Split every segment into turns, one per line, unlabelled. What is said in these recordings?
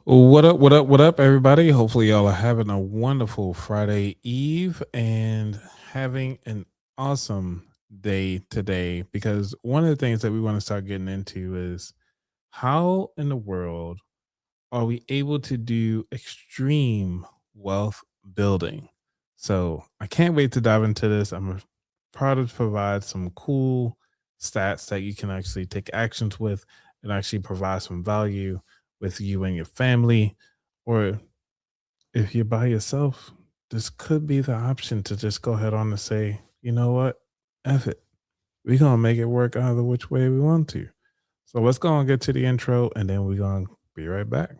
What up, what up, what up, everybody? Hopefully, y'all are having a wonderful Friday Eve and having an awesome day today. Because one of the things that we want to start getting into is how in the world are we able to do extreme wealth building? So, I can't wait to dive into this. I'm proud to provide some cool stats that you can actually take actions with and actually provide some value with you and your family. Or if you're by yourself, this could be the option to just go ahead on and say, you know what? F it. We're going to make it work either which way we want to. So let's go and get to the intro and then we're going to be right back.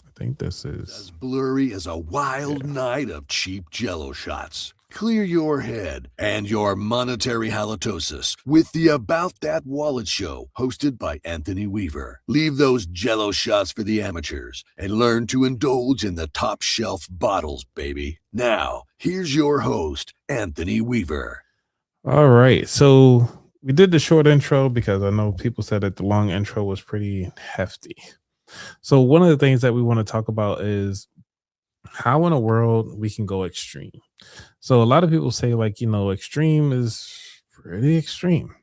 I think this
As
is,
blurry as a wild
yeah.
night of cheap jello shots. Clear your head and your monetary halitosis with the About That Wallet Show, hosted by Anthony Weaver. Leave those jello shots for the amateurs and learn to indulge in the top shelf bottles, baby. Now, here's your host, Anthony Weaver.
All right. So we did the short intro because I know people said that the long intro was pretty hefty. So one of the things that we want to talk about is how in a world we can go extreme. So a lot of people say like, extreme is pretty extreme.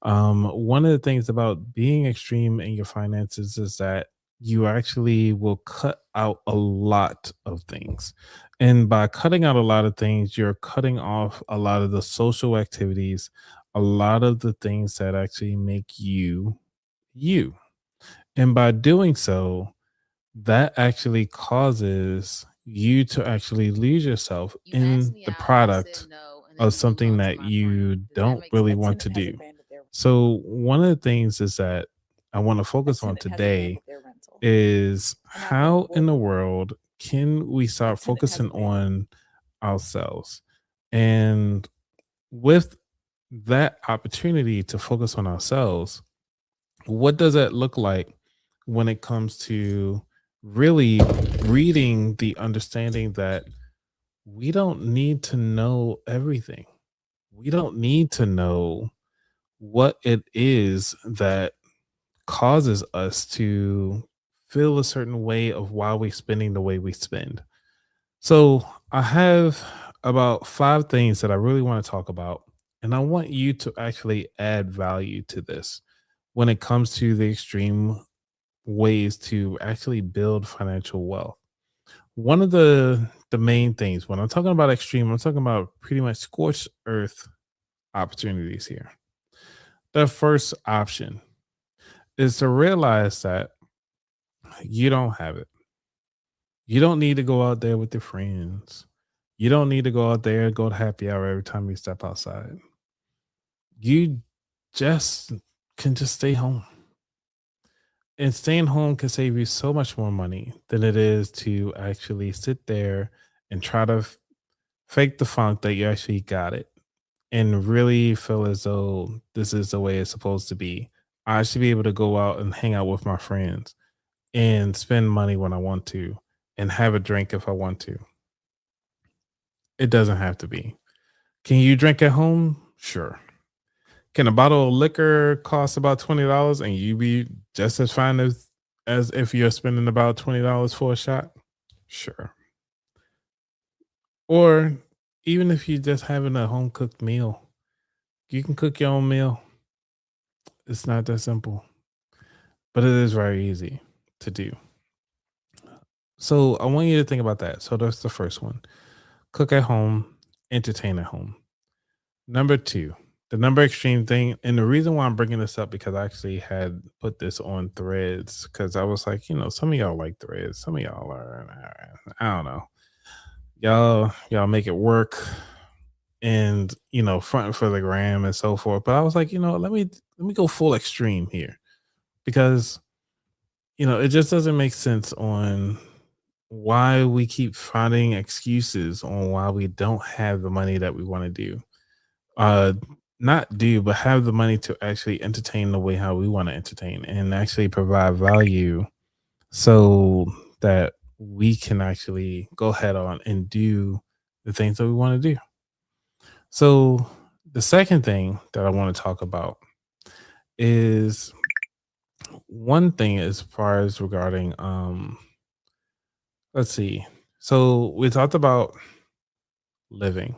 One of the things about being extreme in your finances is that you actually will cut out a lot of things. And by cutting out a lot of things, you're cutting off a lot of the social activities, a lot of the things that actually make you you. And by doing so, that actually causes you to actually lose yourself
You asked
in
me
the
out, I said
product
no, and then
of
you move
something
on to
that
my friend.
you
Does that
don't
make
really
A
want
sense?
to
tenant has
do.
abandoned their
So one of the things is that I want to
a
focus on
tenant has
today
abandoned their rental.
is
And now going
how in the
forward,
world can we
a
start
tenant has
focusing
abandoned.
on ourselves? And with that opportunity to focus on ourselves, what does that look like when it comes to really breeding the understanding that we don't need to know everything? We don't need to know what it is that causes us to feel a certain way of why we're spending the way we spend. So, I have about five things that I really want to talk about, and I want you to actually add value to this when it comes to the extreme ways to actually build financial wealth. One of the main things when I'm talking about extreme, I'm talking about pretty much scorched earth opportunities here. The first option is to realize that you don't have it. You don't need to go out there with your friends. You don't need to go out there and go to happy hour every time you step outside. You just can just stay home. And staying home can save you so much more money than it is to actually sit there and try to fake the funk that you actually got it and really feel as though this is the way it's supposed to be. I should be able to go out and hang out with my friends and spend money when I want to and have a drink if I want to. It doesn't have to be. Can you drink at home? Sure. Can a bottle of liquor cost about $20 and you be just as fine as if you're spending about $20 for a shot? Sure. Or even if you're just having a home cooked meal, you can cook your own meal. It's not that simple, but it is very easy to do. So I want you to think about that. So that's the first one. Cook at home, entertain at home. Number two, the number extreme thing. And the reason why I'm bringing this up because I actually had put this on threads because I was like, some of y'all like threads. Some of y'all are, I don't know. Y'all make it work and, front for the gram and so forth. But I was like, let me go full extreme here because it just doesn't make sense on why we keep finding excuses on why we don't have the money that we want to do. Uh Not do, but have the money to actually entertain the way how we want to entertain and actually provide value so that we can actually go head on and do the things that we want to do. So the second thing that I want to talk about is One thing as far as regarding let's see. So we talked about living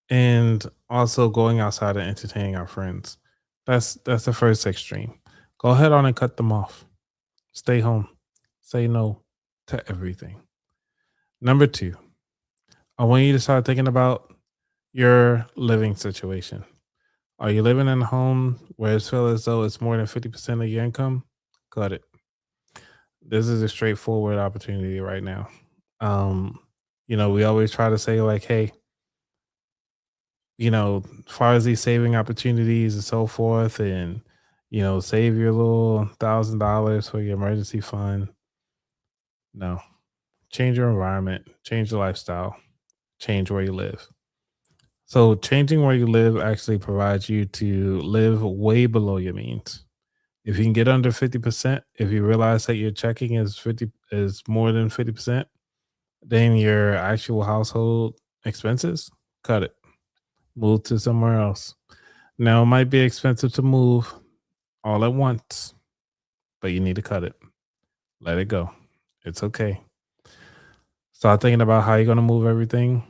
and also going outside and entertaining our friends. That's the first extreme. Go ahead on and cut them off. Stay home. Say no to everything. Number 2, I want you to start thinking about your living situation. Are you living in a home where it feels as though it's more than 50% of your income? Cut it. This is a straightforward opportunity right now. Um, we always try to say like, hey, as far as these saving opportunities and so forth, and save your little $1,000 for your emergency fund. No, change your environment, change your lifestyle, change where you live. So changing where you live actually provides you to live way below your means. If you can get under 50%, if you realize that your checking is more than 50%, then your actual household expenses, cut it. Move to somewhere else. Now it might be expensive to move all at once, but you need to cut it. Let it go. It's okay. Start thinking about how you're gonna move everything,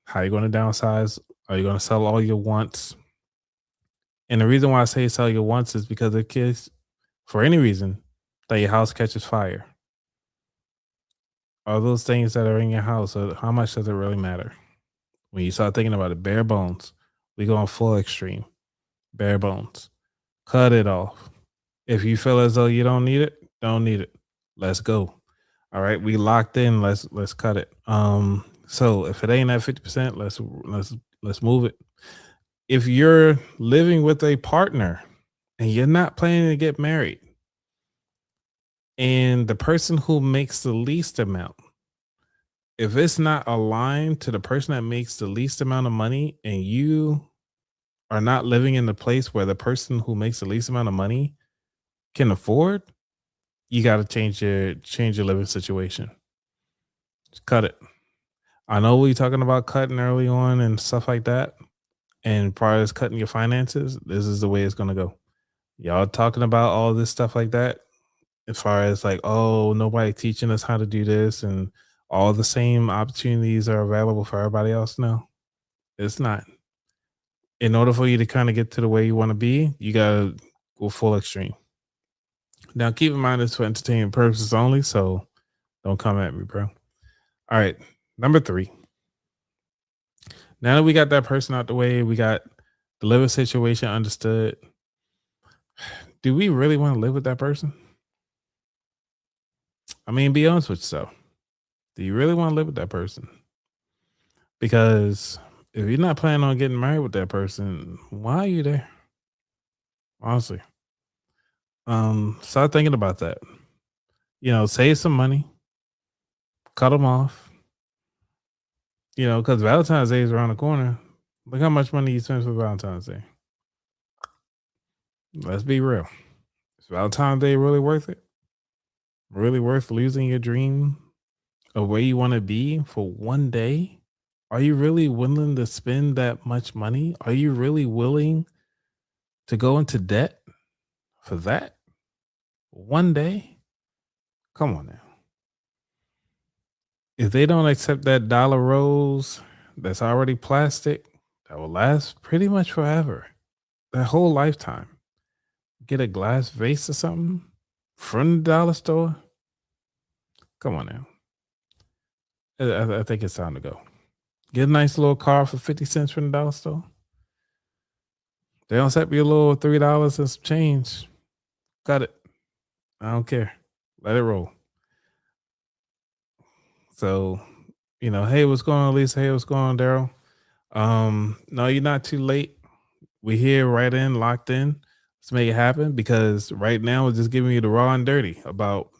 how you're gonna downsize. Are you gonna sell all your wants? And the reason why I say sell your wants is because in case, for any reason, that your house catches fire. All those things that are in your house, how much does it really matter? When you start thinking about it, bare bones, we go on full extreme, bare bones. Cut it off. If you feel as though you don't need it, don't need it. Let's go. All right, we locked in. Let's cut it. So if it ain't at 50%, let's move it. If you're living with a partner and you're not planning to get married, and the person who makes the least amount, if it's not aligned to the person that makes the least amount of money, and you are not living in the place where the person who makes the least amount of money can afford, you got to change your living situation. Just cut it. I know we talking about cutting early on and stuff like that, and prior as cutting your finances, this is the way it's gonna go. Y'all talking about all this stuff like that, as far as like, oh, nobody teaching us how to do this, and all the same opportunities are available for everybody else. No, it's not. In order for you to kind of get to the way you want to be, you gotta go full extreme. Now, keep in mind it's for entertainment purposes only, so don't come at me, bro. All right, number 3. Now that we got that person out the way, we got the living situation understood. Do we really want to live with that person? I mean, be honest with yourself. Do you really want to live with that person? Because if you're not planning on getting married with that person, why are you there? Honestly. Start thinking about that. Save some money, cut them off. Because Valentine's Day is around the corner. Look how much money you spend for Valentine's Day. Let's be real. Is Valentine's Day really worth it? Really worth losing your dream of where you want to be for one day? Are you really willing to spend that much money? Are you really willing to go into debt for that one day? Come on now. If they don't accept that dollar rose that's already plastic, that will last pretty much forever, that whole lifetime, get a glass vase or something from the dollar store. Come on now. I think it's time to go. Get a nice little car for 50 cents from the dollar store. They don't accept you a little $3 and some change. Cut it. I don't care. Let it roll. So, hey, what's going on, Lisa? Hey, what's going on, Daryl? No, you're not too late. We're here right in, locked in. Let's make it happen, because right now we're just giving you the raw and dirty about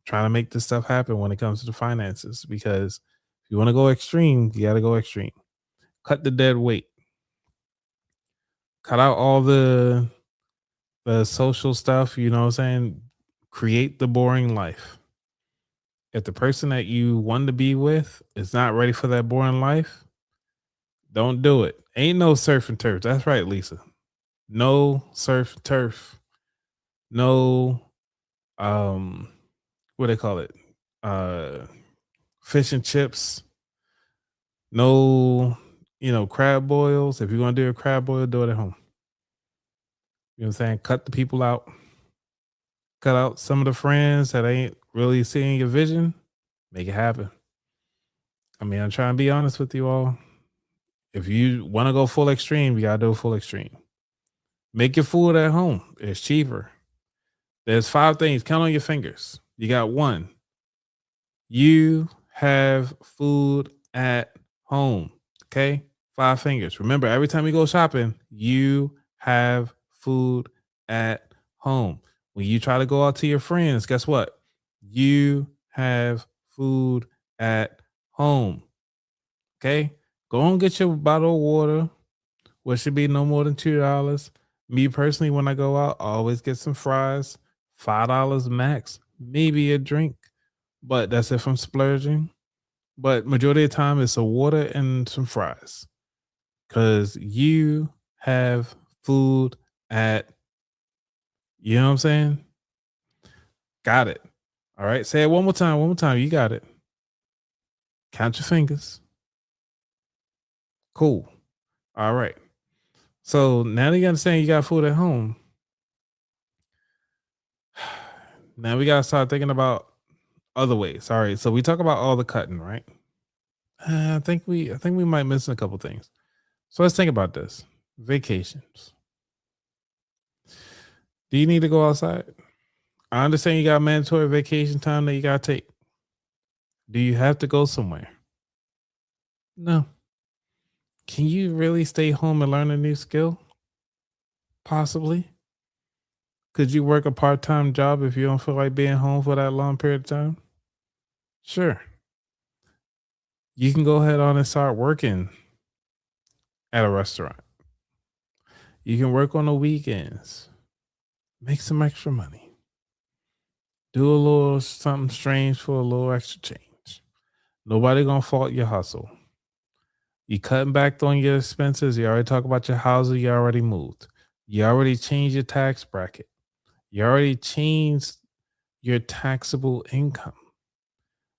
trying to make this stuff happen when it comes to the finances. Because if you want to go extreme, you got to go extreme. Cut the dead weight. Cut out all the social stuff, you know what I'm saying? Create the boring life. If the person that you want to be with is not ready for that boring life, don't do it. Ain't no surf and turf. That's right, Lisa. No surf and turf. No what they call it? Uh Fish and chips, no, crab boils. If you're gonna do a crab boil, do it at home. You know what I'm saying? Cut the people out, cut out some of the friends that ain't really seeing your vision. Make it happen. I mean, I'm trying to be honest with you all. If you want to go full extreme, you gotta do full extreme. Make your food at home. It's cheaper. There's 5 things. Count on your fingers. You got 1. You have food at home. Okay? 5 fingers. Remember, every time you go shopping, you have food at home. When you try to go out to your friends, guess what? You have food at home. Okay? Go and get your bottle of water, which should be no more than $2. Me personally, when I go out, I always get some fries, $5 max, maybe a drink, but that's if I'm splurging. But majority of the time, it's a water and some fries because you have food at, you know what I'm saying? Got it. All right. Say it one more time. One more time. You got it. Count your fingers. Cool. All right. So now that you understand you got food at home, now we gotta start thinking about other ways. All right. So we talk about all the cutting, right? I think we might miss a couple things. So let's think about this. Vacations. Do you need to go outside? I understand you got mandatory vacation time that you gotta take. Do you have to go somewhere? No. Can you really stay home and learn a new skill? Possibly. Could you work a part-time job if you don't feel like being home for that long period of time? Sure. You can go ahead on and start working at a restaurant. You can work on the weekends. Make some extra money. Do a little something strange for a little extra change. Nobody gonna fault your hustle. You cutting back on your expenses. You already talk about your housing. You already moved. You already changed your tax bracket. You already changed your taxable income.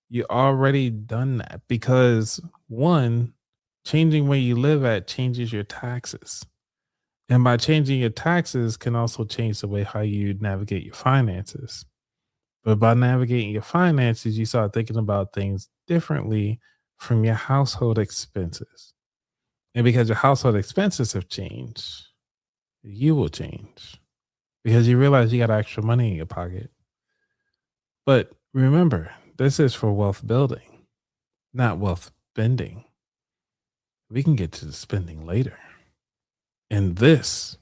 You already done that because one, changing where you live at changes your taxes. And by changing your taxes can also change the way how you navigate your finances. But by navigating your finances, you start thinking about things differently from your household expenses. And because your household expenses have changed, you will change because you realize you got extra money in your pocket. But remember, this is for wealth building, not wealth spending. We can get to the spending later. And this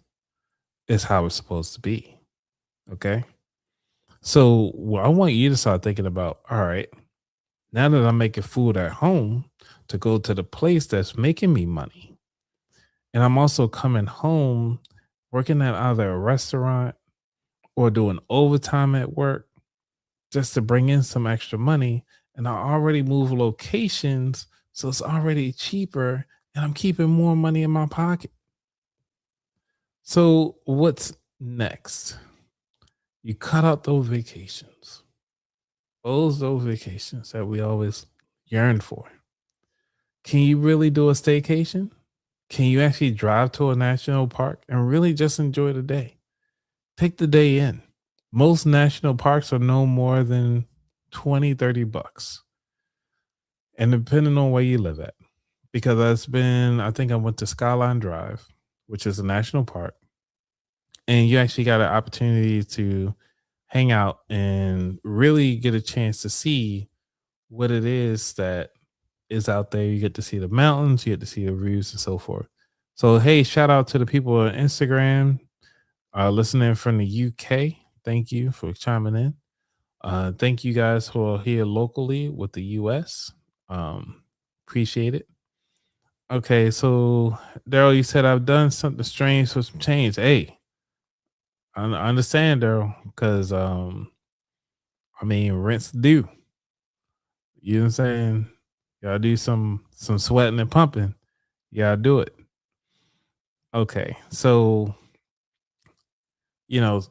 is how it's supposed to be. Okay. So I want you to start thinking about, all right, now that I'm making food at home to go to the place that's making me money. And I'm also coming home working at either a restaurant or doing overtime at work just to bring in some extra money. And I already move locations, so it's already cheaper and I'm keeping more money in my pocket. So what's next? You cut out those vacations. Those vacations that we always yearn for. Can you really do a staycation? Can you actually drive to a national park and really just enjoy the day? Take the day in. Most national parks are no more than 20, $30. And depending on where you live at. Because I think I went to Skyline Drive, which is a national park. And you actually got an opportunity to hang out and really get a chance to see what it is that is out there. You get to see the mountains, you get to see the views and so forth. So hey, shout out to the people on Instagram listening from the UK. Thank you for chiming in. Thank you guys who are here locally with the US. Appreciate it. Okay, so Daryl, you said I've done something strange for some change. Hey, I understand, Daryl, because I mean rent's due. You know what I'm saying? You gotta do some sweating and pumping. You gotta do it. Okay, so you know,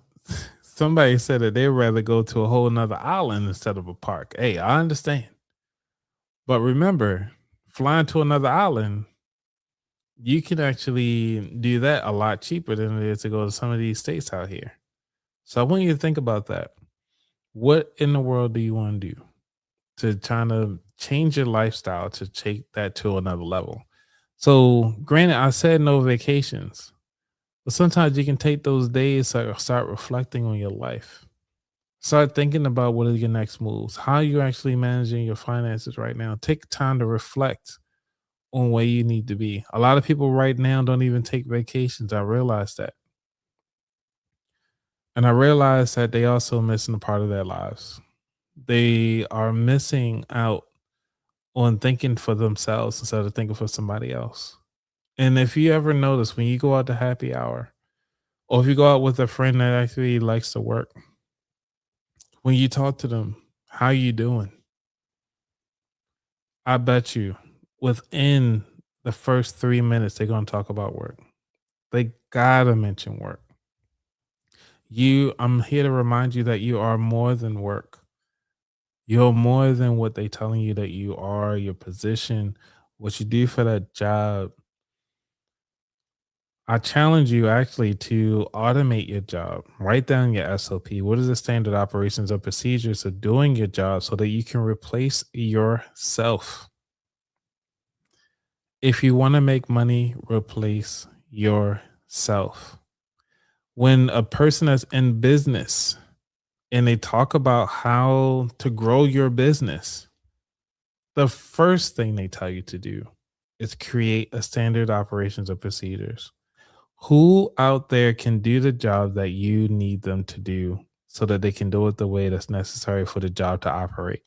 Somebody said that they'd rather go to a whole nother island instead of a park. Hey, I understand. But remember, flying to another island, you can actually do that a lot cheaper than it is to go to some of these states out here. So I want you to think about that. What in the world do you want to do to try to change your lifestyle to take that to another level? So, granted, I said no vacations, but sometimes you can take those days to start reflecting on your life. Start thinking about what are your next moves. How are you actually managing your finances right now? Take time to reflect on where you need to be. A lot of people right now don't even take vacations. I realize that. And I realize that they also missing a part of their lives. They are missing out on thinking for themselves instead of thinking for somebody else. And if you ever notice when you go out to happy hour, or if you go out with a friend that actually likes to work, when you talk to them, how you doing? I bet you within the first 3 minutes, they're going to talk about work. They got to mention work. I'm here to remind you that you are more than work. You're more than what they telling you that you are, your position, what you do for that job. I challenge you actually to automate your job. Write down your SOP. What is the standard operations or procedures of doing your job so that you can replace yourself? If you want to make money, replace yourself. When a person is in business and they talk about how to grow your business, the first thing they tell you to do is create a standard operations or procedures. Who out there can do the job that you need them to do so that they can do it the way that's necessary for the job to operate?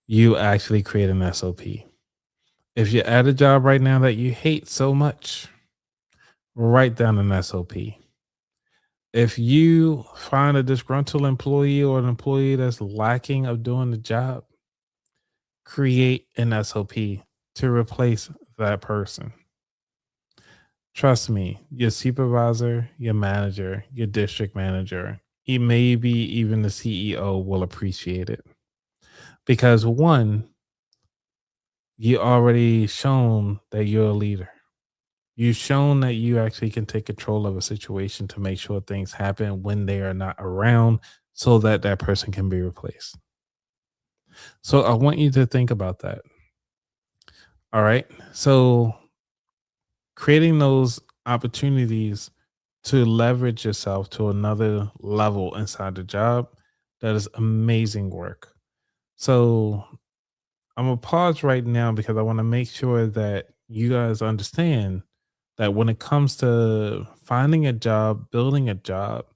You actually create an SOP. If you're at a job right now that you hate so much, write down an SOP. If you find a disgruntled employee or an employee that's lacking of doing the job, create an SOP to replace that person. Trust me, your supervisor, your manager, your district manager, maybe even the CEO will appreciate it. Because one, you already shown that you're a leader. You've shown that you actually can take control of a situation to make sure things happen when they are not around so that that person can be replaced. So I want you to think about that. All right. So creating those opportunities to leverage yourself to another level inside the job, that is amazing work. So I'm gonna pause right now because I want to make sure that you guys understand that when it comes to finding a job, building a job,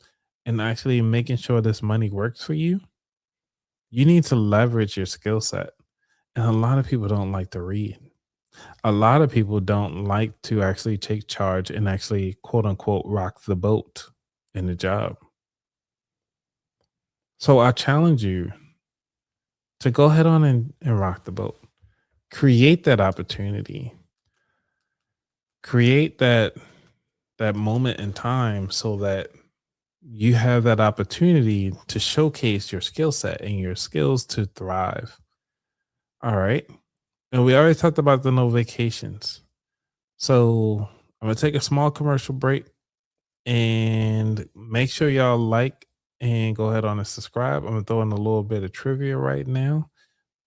and actually making sure this money works for you, you need to leverage your skill set. And a lot of people don't like to read. A lot of people don't like to actually take charge and actually, quote unquote, rock the boat in the job. So I challenge you to go ahead on and rock the boat. Create that opportunity. Create that moment in time so that you have that opportunity to showcase your skill set and your skills to thrive. All right. And we already talked about the no vacations. So I'm going to take a small commercial break and make sure y'all like and go ahead on and subscribe. I'm going to throw in a little bit of trivia right now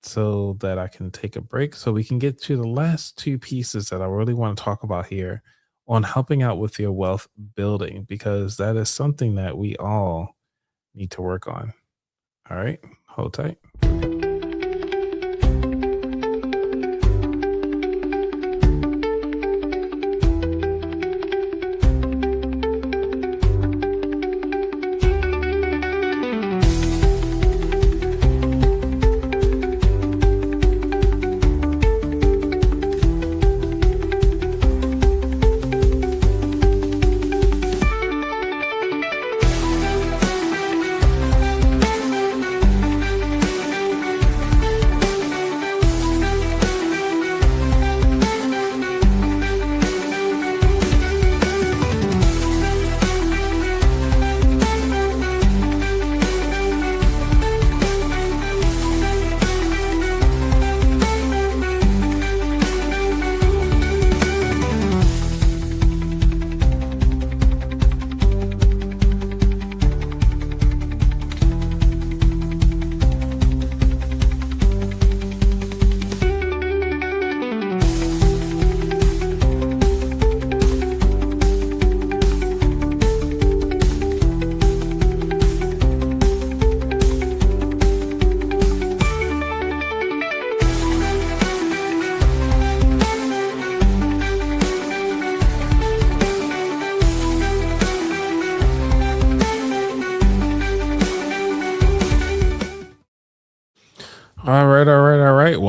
so that I can take a break so we can get to the last two pieces that I really want to talk about here on helping out with your wealth building, because that is something that we all need to work on. All right, hold tight.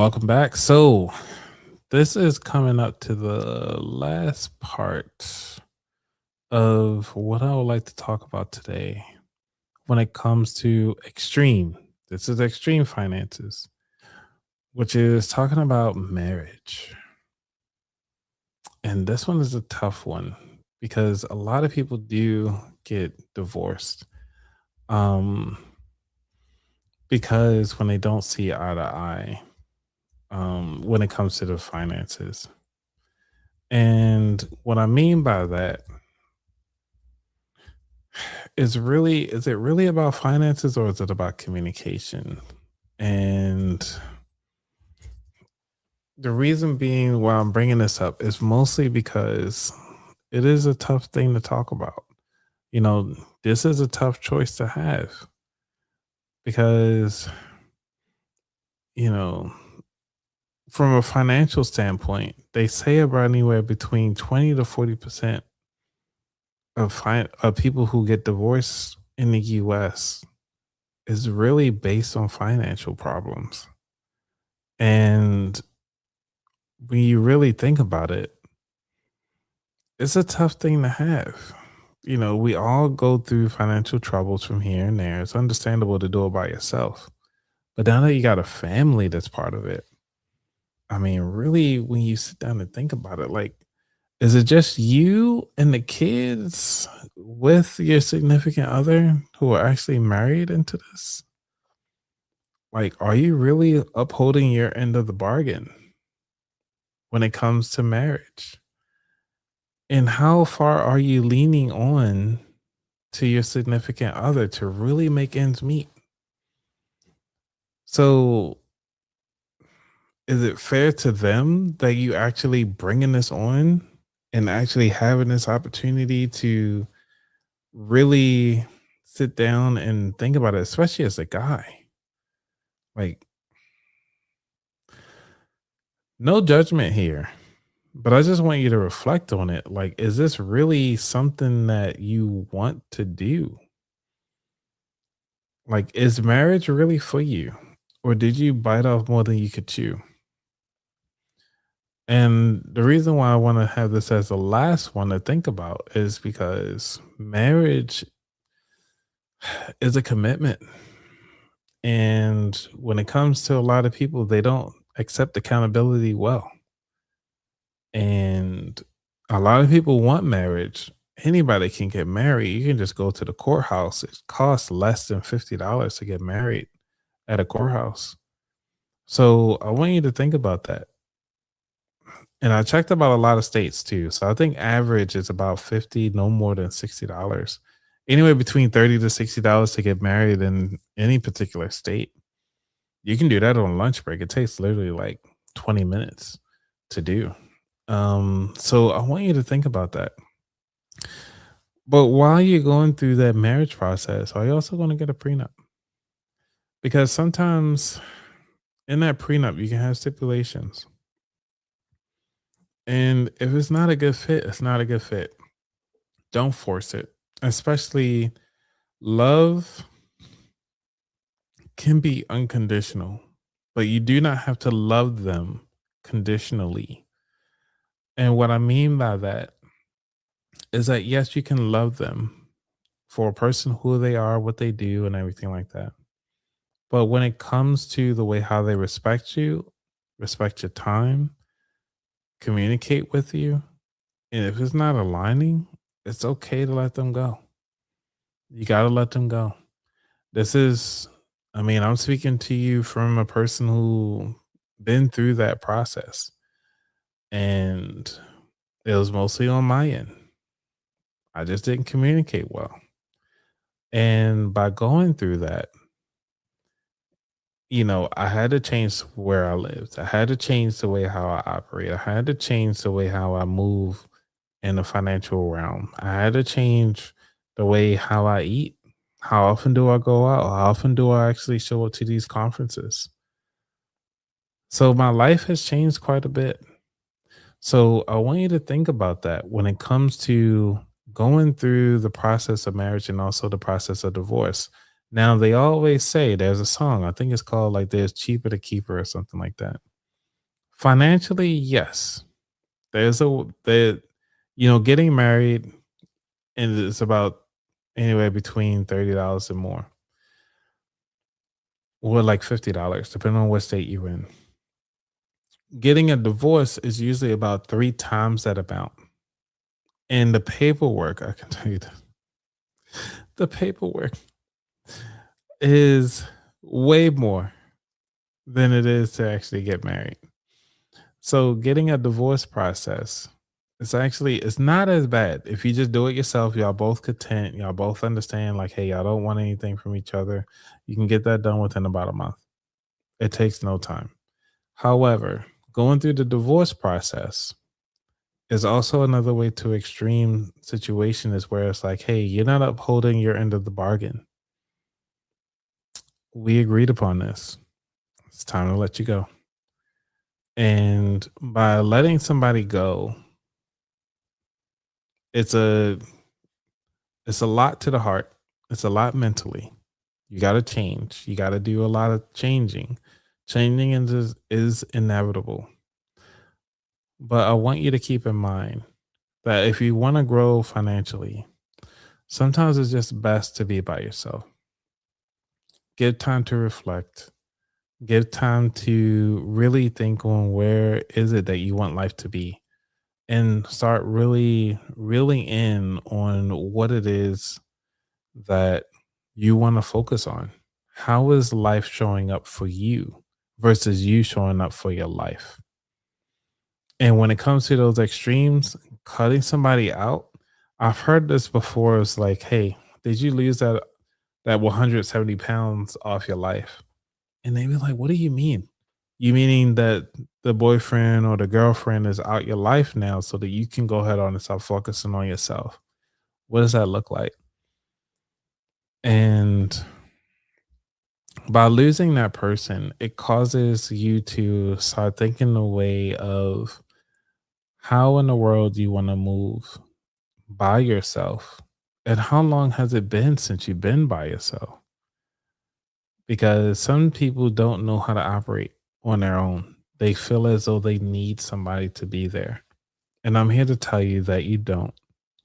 welcome back. So, this is coming up to the last part of what I would like to talk about today when it comes to extreme. This is extreme finances, which is talking about marriage. And this one is a tough one because a lot of people do get divorced. Um, because when they don't see eye to eye, when it comes to the finances. And what I mean by that is it really about finances or is it about communication? And the reason being why I'm bringing this up is mostly because it is a tough thing to talk about. You know, this is a tough choice to have because, you know, from a financial standpoint, they say about anywhere between 20 to 40% of people who get divorced in the US is really based on financial problems. And when you really think about it, it's a tough thing to have. You know, we all go through financial troubles from here and there. It's understandable to do it by yourself. But now that you got a family that's part of it, I mean, really, when you sit down and think about it, like, is it just you and the kids with your significant other who are actually married into this? Like, are you really upholding your end of the bargain when it comes to marriage? And how far are you leaning on to your significant other to really make ends meet? So, is it fair to them that you actually bringing this on and actually having this opportunity to really sit down and think about it, especially as a guy? Like, no judgment here, but I just want you to reflect on it. Like, is this really something that you want to do? Like, is marriage really for you? Or did you bite off more than you could chew? And the reason why I want to have this as the last one to think about is because marriage is a commitment. And when it comes to a lot of people, they don't accept accountability well. And a lot of people want marriage. Anybody can get married. You can just go to the courthouse. It costs less than $50 to get married at a courthouse. So I want you to think about that. And I checked about a lot of states too. So I think average is about 50, no more than $60. Anywhere between 30 to $60 to get married in any particular state. You can do that on lunch break. It takes literally like 20 minutes to do. So I want you to think about that. But while you're going through that marriage process, are you also going to get a prenup? Because sometimes in that prenup, you can have stipulations. And if it's not a good fit, it's not a good fit. Don't force it. Especially love can be unconditional, but you do not have to love them conditionally. And what I mean by that is that yes, you can love them for a person who they are, what they do, and everything like that. But when it comes to the way how they respect you, respect your time, communicate with you, and if it's not aligning, it's okay to let them go. You got to let them go. This is, I mean, I'm speaking to you from a person who been through that process and it was mostly on my end. I just didn't communicate well. And by going through that, you know, I had to change where I lived. I had to change the way how I operate. I had to change the way how I move in the financial realm. I had to change the way how I eat. How often do I go out? How often do I actually show up to these conferences? So my life has changed quite a bit. So I want you to think about that when it comes to going through the process of marriage and also the process of divorce. Now they always say there's a song, I think it's called like "There's Cheaper to Keep Her" or something like that. Financially, yes. There's a there getting married and it's about anywhere between $30 and more, or like $50, depending on what state you're in. Getting a divorce is usually about three times that amount. And the paperwork, I can tell you that the paperwork is way more than it is to actually get married. So getting a divorce process, it's not as bad. If you just do it yourself, y'all both content, y'all both understand like, hey, y'all don't want anything from each other. You can get that done within about a month. It takes no time. However, going through the divorce process is also another way to extreme situation is where it's like, hey, you're not upholding your end of the bargain. We agreed upon this. It's time to let you go. And by letting somebody go, it's a it's a lot to the heart. It's a lot mentally. You got to change. You got to do a lot of changing. Changing is inevitable. But I want you to keep in mind that if you want to grow financially, sometimes it's just best to be by yourself. Give time to reflect. Give time to really think on where is it that you want life to be and start really reeling in on what it is that you want to focus on. How is life showing up for you versus you showing up for your life? And when it comes to those extremes, cutting somebody out, I've heard this before. It's like, hey, did you lose that 170 pounds off your life? And they be like, what do you mean? You meaning that the boyfriend or the girlfriend is out your life now so that you can go ahead on and start focusing on yourself? What does that look like? And by losing that person, it causes you to start thinking the way of how in the world you want to move by yourself. And how long has it been since you've been by yourself? Because some people don't know how to operate on their own. They feel as though they need somebody to be there. And I'm here to tell you that you don't.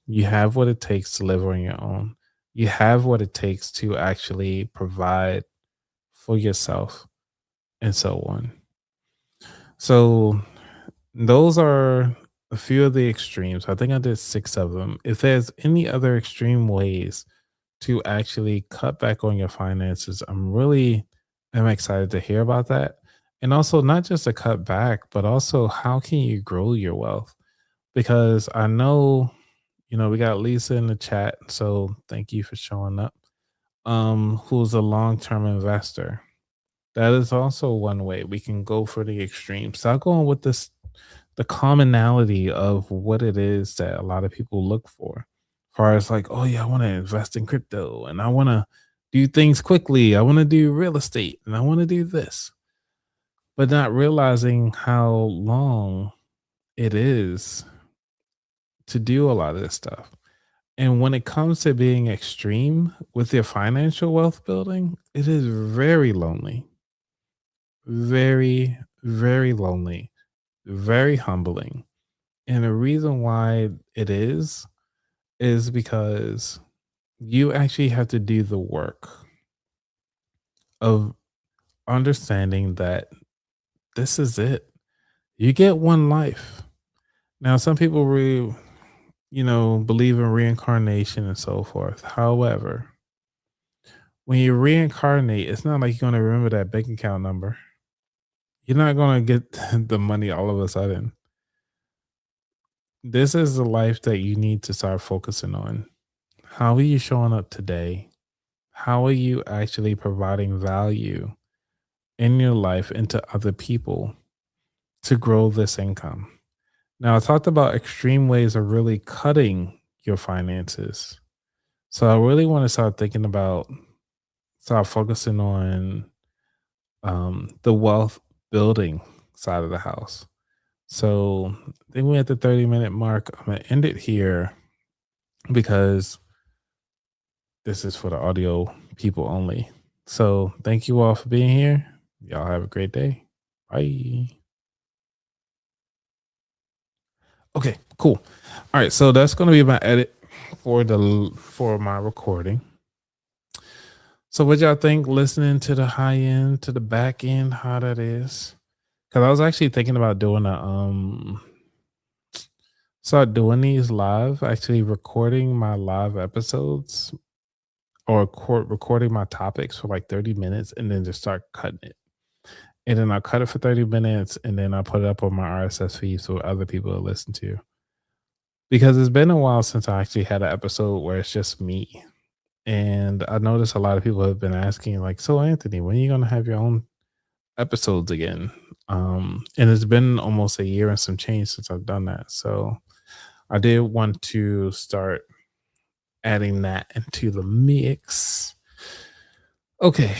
You have what it takes to live on your own. You have what it takes to actually provide for yourself and so on. So, those are a few of the extremes. I think I did six of them. If there's any other extreme ways to actually cut back on your finances, am excited to hear about that. And also not just to cut back, but also how can you grow your wealth? Because I know, we got Lisa in the chat, so thank you for showing up. Who's a long-term investor. That is also one way we can go for the extreme. Start going with the commonality of what it is that a lot of people look for. As far as like, oh yeah, I want to invest in crypto and I want to do things quickly. I want to do real estate and I want to do this. But not realizing how long it is to do a lot of this stuff. And when it comes to being extreme with your financial wealth building, it is very lonely, very, very lonely, very humbling. And the reason why it is because you actually have to do the work of understanding that this is it. You get one life. Now, some people believe in reincarnation and so forth. However, when you reincarnate, it's not like you're going to remember that bank account number. You're not going to get the money all of a sudden. This is the life that you need to start focusing on. How are you showing up today? How are you actually providing value in your life into other people to grow this income? Now, I talked about extreme ways of really cutting your finances. So I really want to start focusing on the wealth building side of the house. So I think we're at the 30-minute mark. I'm going to end it here because this is for the audio people only. So thank you all for being here. Y'all have a great day. Bye. Okay, cool. All right, so that's going to be my edit for my recording. So what y'all think listening to the high end to the back end how that is? Cuz I was actually thinking about doing a start doing these live, actually recording my live episodes or recording my topics for like 30 minutes and then just start cutting it. And then I cut it for 30 minutes and then I put it up on my RSS feed so other people to listen to. Because it's been a while since I actually had an episode where it's just me. And I noticed a lot of people have been asking, like, so Anthony, when are you gonna have your own episodes again? And it's been almost a year and some change since I've done that. So I did want to start adding that into the mix. Okay,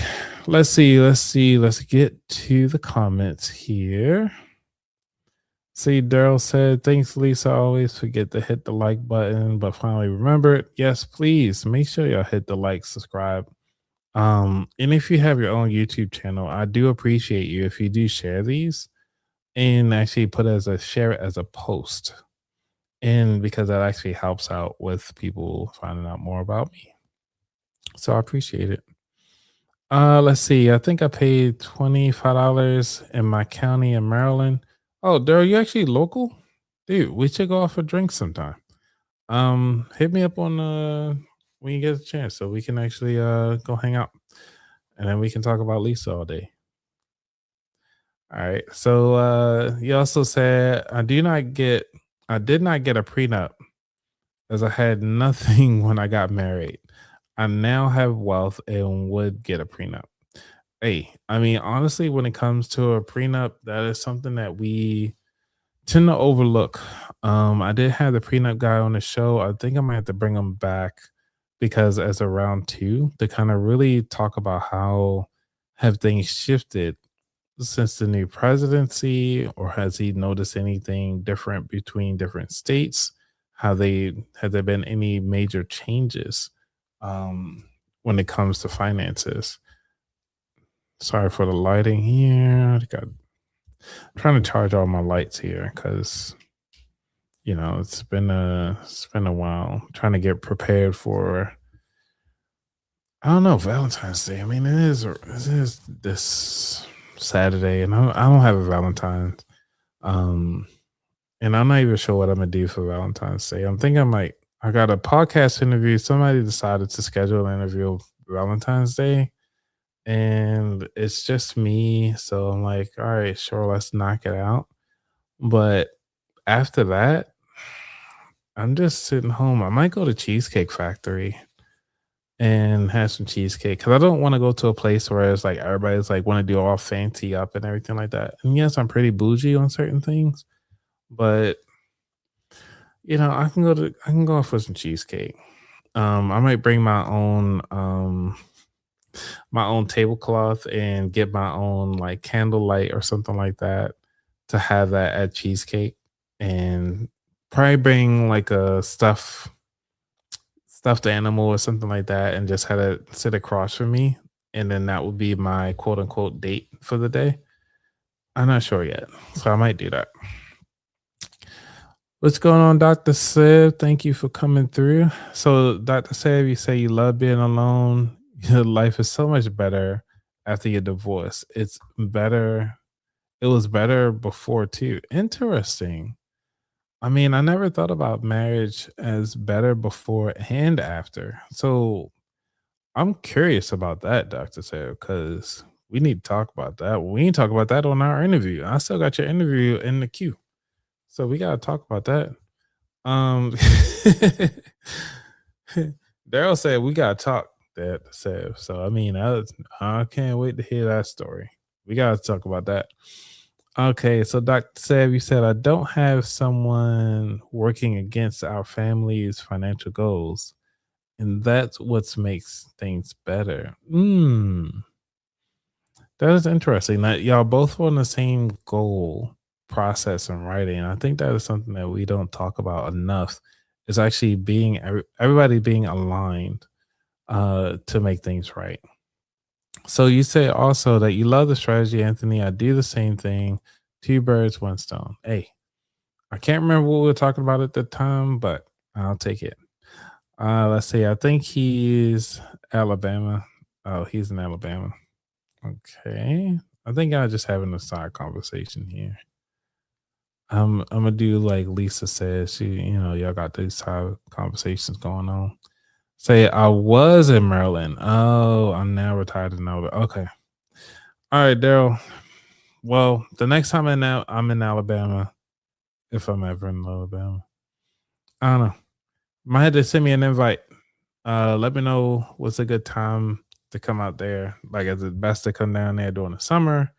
let's get to the comments here. See, Daryl said, thanks, Lisa. I always forget to hit the like button, but finally remembered. Yes, please make sure y'all hit the like, subscribe. And if you have your own YouTube channel, I do appreciate you if you do share these and actually put share it as a post. And because that actually helps out with people finding out more about me. So I appreciate it. Let's see. I think I paid $25 in my county in Maryland. Oh, Daryl, you actually local? Dude, we should go out for drinks sometime. Hit me up on when you get a chance so we can actually go hang out. And then we can talk about Lisa all day. All right. So you also said I did not get a prenup as I had nothing when I got married. I now have wealth and would get a prenup. Hey, I mean, honestly, when it comes to a prenup, that is something that we tend to overlook. I did have the prenup guy on the show. I think I might have to bring him back because as a round two to kind of really talk about how have things shifted since the new presidency, or has he noticed anything different between different states? Have there been any major changes when it comes to finances? Sorry for the lighting here. I'm trying to charge all my lights here because it's been a while. Trying to get prepared for I don't know Valentine's Day. I mean, it is this Saturday, and I don't have a Valentine's. Um, and I'm not even sure what I'm gonna do for Valentine's Day. I'm thinking I got a podcast interview. Somebody decided to schedule an interview Valentine's Day, and it's just me. So I'm like, all right, sure, let's knock it out. But after that, I'm just sitting home. I might go to Cheesecake Factory and have some cheesecake because I don't want to go to a place where it's like everybody's like want to do all fancy up and everything like that. And yes, I'm pretty bougie on certain things, but I can go out for some cheesecake. I might bring my own tablecloth and get my own like candlelight or something like that to have that at cheesecake, and probably bring like a stuffed animal or something like that and just had it sit across from me. And then that would be my quote unquote date for the day. I'm not sure yet. So I might do that. What's going on, Dr. Sev? Thank you for coming through. So, Dr. Sev, you say you love being alone. Your life is so much better after your divorce. It's better. It was better before, too. Interesting. I mean, I never thought about marriage as better before and after. So, I'm curious about that, Dr. Sev, because we need to talk about that. We need to talk about that on our interview. I still got your interview in the queue. So we gotta talk about that. Um Daryl said we gotta talk that Sev. So I mean I can't wait to hear that story. We gotta talk about that. Okay, so Dr. Sev, you said I don't have someone working against our family's financial goals. And that's what makes things better. That is interesting. That y'all both on the same goal process and writing. I think that is something that we don't talk about enough. Is actually being everybody being aligned to make things right. So you say also that you love the strategy, Anthony. I do the same thing. Two birds, one stone. Hey, I can't remember what we were talking about at the time, but I'll take it. Let's see. I think he's Alabama. Oh, he's in Alabama. Okay. I think I'm just having a side conversation here. I'm gonna do like Lisa says. Y'all got these side conversations going on. Say I was in Maryland. Oh, I'm now retired in Alabama. Okay. All right, Daryl. Well, the next time I'm in Alabama, if I'm ever in Alabama, I don't know. Might have to send me an invite. Let me know what's a good time to come out there. Like, is it best to come down there during the summer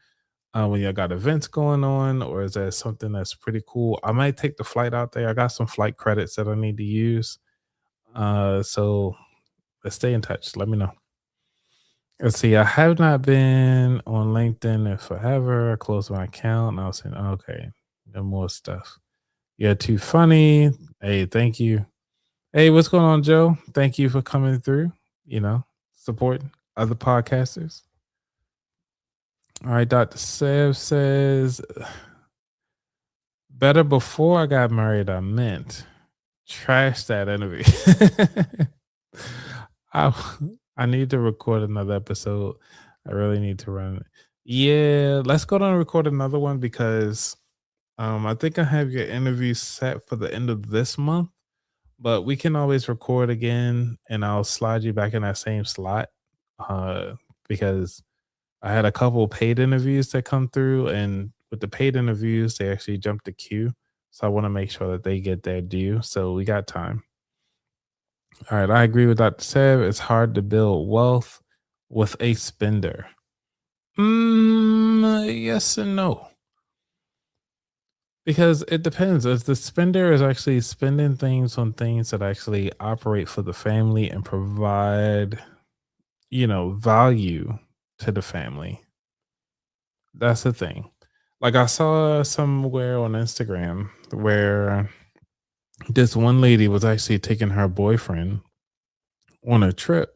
when y'all got events going on, or is that something that's pretty cool? I might take the flight out there. I got some flight credits that I need to use. So let's stay in touch. Let me know. Let's see. I have not been on LinkedIn in forever. I closed my account and I was saying, okay, no more stuff. You're too funny. Hey, thank you. Hey, what's going on, Joe? Thank you for coming through, supporting other podcasters. All right, Dr. Sev says, better before I got married, I meant. Trash that interview. I, I need to record another episode. I really need to run it. Yeah, let's go down and record another one because I think I have your interview set for the end of this month. But we can always record again and I'll slide you back in that same slot because I had a couple paid interviews that come through, and with the paid interviews, they actually jump the queue. So I want to make sure that they get their due. So we got time. All right. I agree with Dr. Sev. It's hard to build wealth with a spender. Yes and no. Because it depends. If the spender is actually spending things on things that actually operate for the family and provide, value to the family, that's the thing. Like I saw somewhere on Instagram where this one lady was actually taking her boyfriend on a trip.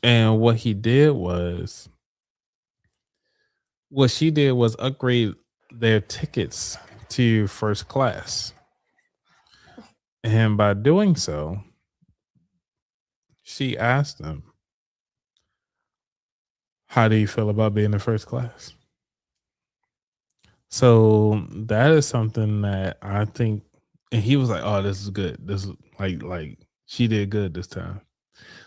And what she did was upgrade their tickets to first class. And by doing so, she asked him, how do you feel about being in first class? So that is something that I think, and he was like, "Oh, this is good. This is like she did good this time."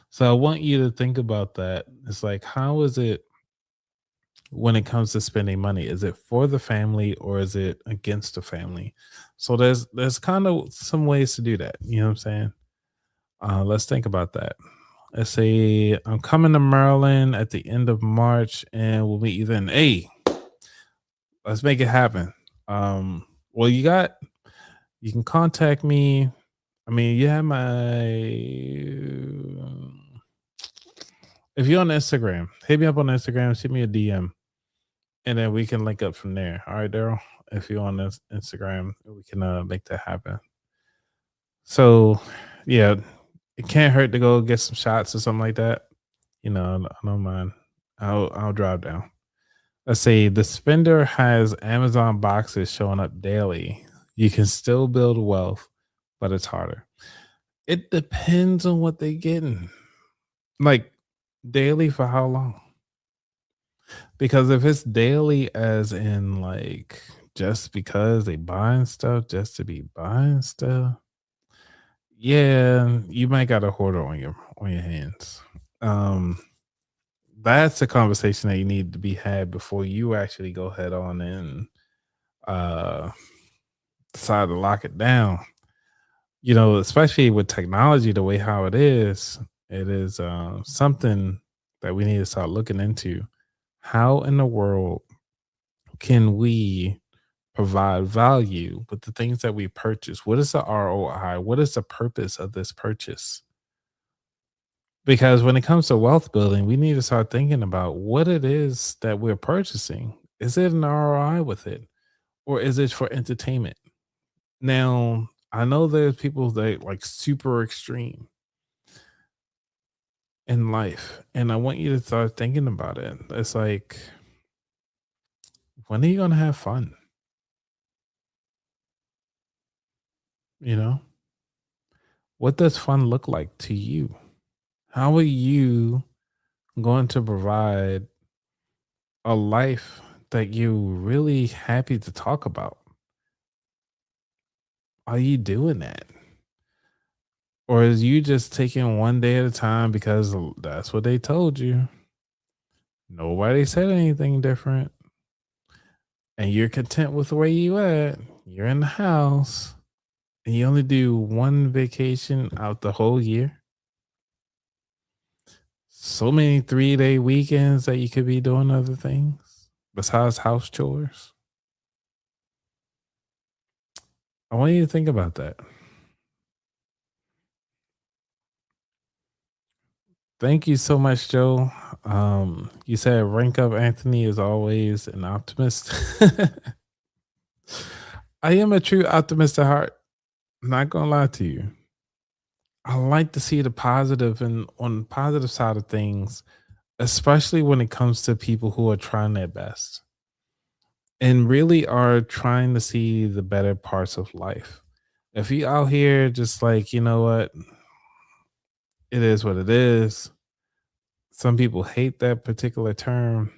So I want you to think about that. It's like, how is it when it comes to spending money? Is it for the family or is it against the family? So there's kind of some ways to do that. You know what I'm saying? Let's think about that. Let's say I'm coming to Maryland at the end of March, and we'll meet you then. Hey, let's make it happen. Well, you can contact me. I mean, you have my if you're on Instagram, hit me up on Instagram, send me a DM, and then we can link up from there. All right, Daryl. If you're on this Instagram, we can make that happen. So, yeah, it can't hurt to go get some shots or something like that. I don't mind. I'll drive down. Let's say the spender has Amazon boxes showing up daily. You can still build wealth, but it's harder. It depends on what they getting. Like daily for how long? Because if it's daily as in like just because they buying stuff just to be buying stuff, yeah, you might got a hoarder on your hands. Um that's a conversation that you need to be had before you actually go head on and uh decide to lock it down. Especially with technology the way how it is something that we need to start looking into. How in the world can we provide value with the things that we purchase? What is the ROI? What is the purpose of this purchase? Because when it comes to wealth building, we need to start thinking about what it is that we're purchasing. Is it an ROI with it? Or is it for entertainment? Now, I know there's people that like super extreme in life, and I want you to start thinking about it. It's like, when are you gonna have fun? You know, what does fun look like to you? How are you going to provide a life that you're really happy to talk about? Are you doing that? Or is you just taking one day at a time because that's what they told you? Nobody said anything different. And you're content with where you at. You're in the house and you only do one vacation out the whole year. So many 3-day weekends that you could be doing other things besides house chores. I want you to think about that. Thank you so much, Joe. You said rank up Anthony is always an optimist. I am a true optimist at heart. Not gonna lie to you. I like to see the positive and on the positive side of things, especially when it comes to people who are trying their best and really are trying to see the better parts of life. If you out here just like, you know what, it is what it is. Some people hate that particular term,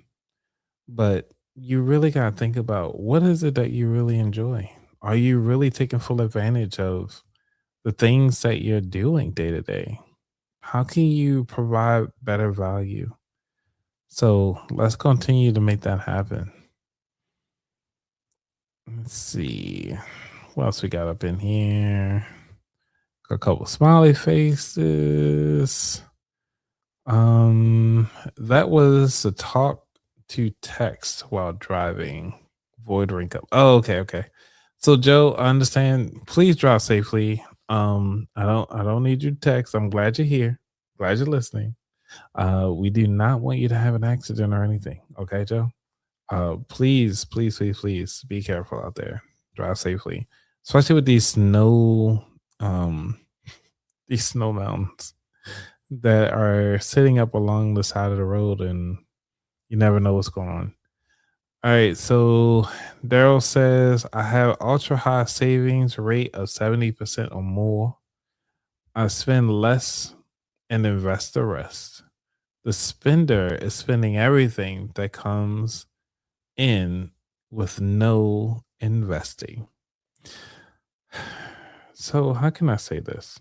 but you really got to think about what is it that you really enjoy? Are you really taking full advantage of the things that you're doing day to day? How can you provide better value? So let's continue to make that happen. Let's see. What else we got up in here? A couple smiley faces. That was the talk to text while driving. Void ring up. Oh, okay, okay. So Joe, I understand. Please drive safely. I don't need your text. I'm glad you're here. Glad you're listening. We do not want you to have an accident or anything. Okay, Joe? Please, please, please, please be careful out there. Drive safely. Especially with um these snow mountains that are sitting up along the side of the road and you never know what's going on. All right, so Daryl says I have ultra high savings rate of 70% or more. I spend less and invest the rest. The spender is spending everything that comes in with no investing. So, how can I say this?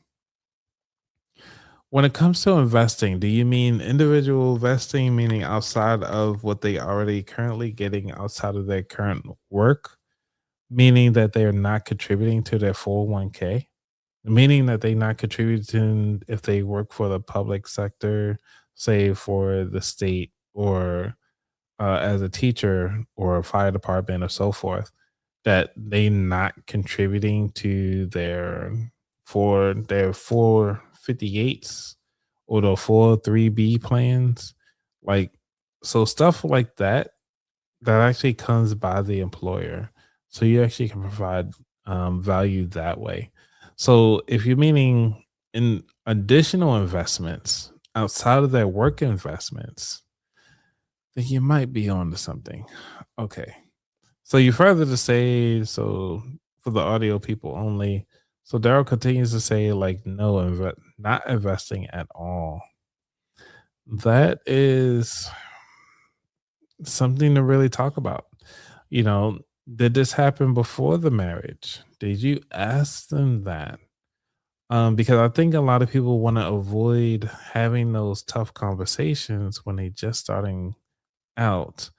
When it comes to investing, do you mean individual investing, meaning outside of what they already currently getting outside of their current work, meaning that they're not contributing to their 401k, meaning that they're not contributing if they work for the public sector, say for the state or as a teacher or a fire department or so forth, that they not contributing to their 458s or the 403B plans, like so stuff like that that actually comes by the employer. So you actually can provide value that way. So if you're meaning in additional investments outside of their work investments, then you might be on to something. Okay. So you further to say, so for the audio people only, so Daryl continues to say, like, no, not investing at all. That is something to really talk about. You know, did this happen before the marriage? Did you ask them that? Because I think a lot of people want to avoid having those tough conversations when they just starting out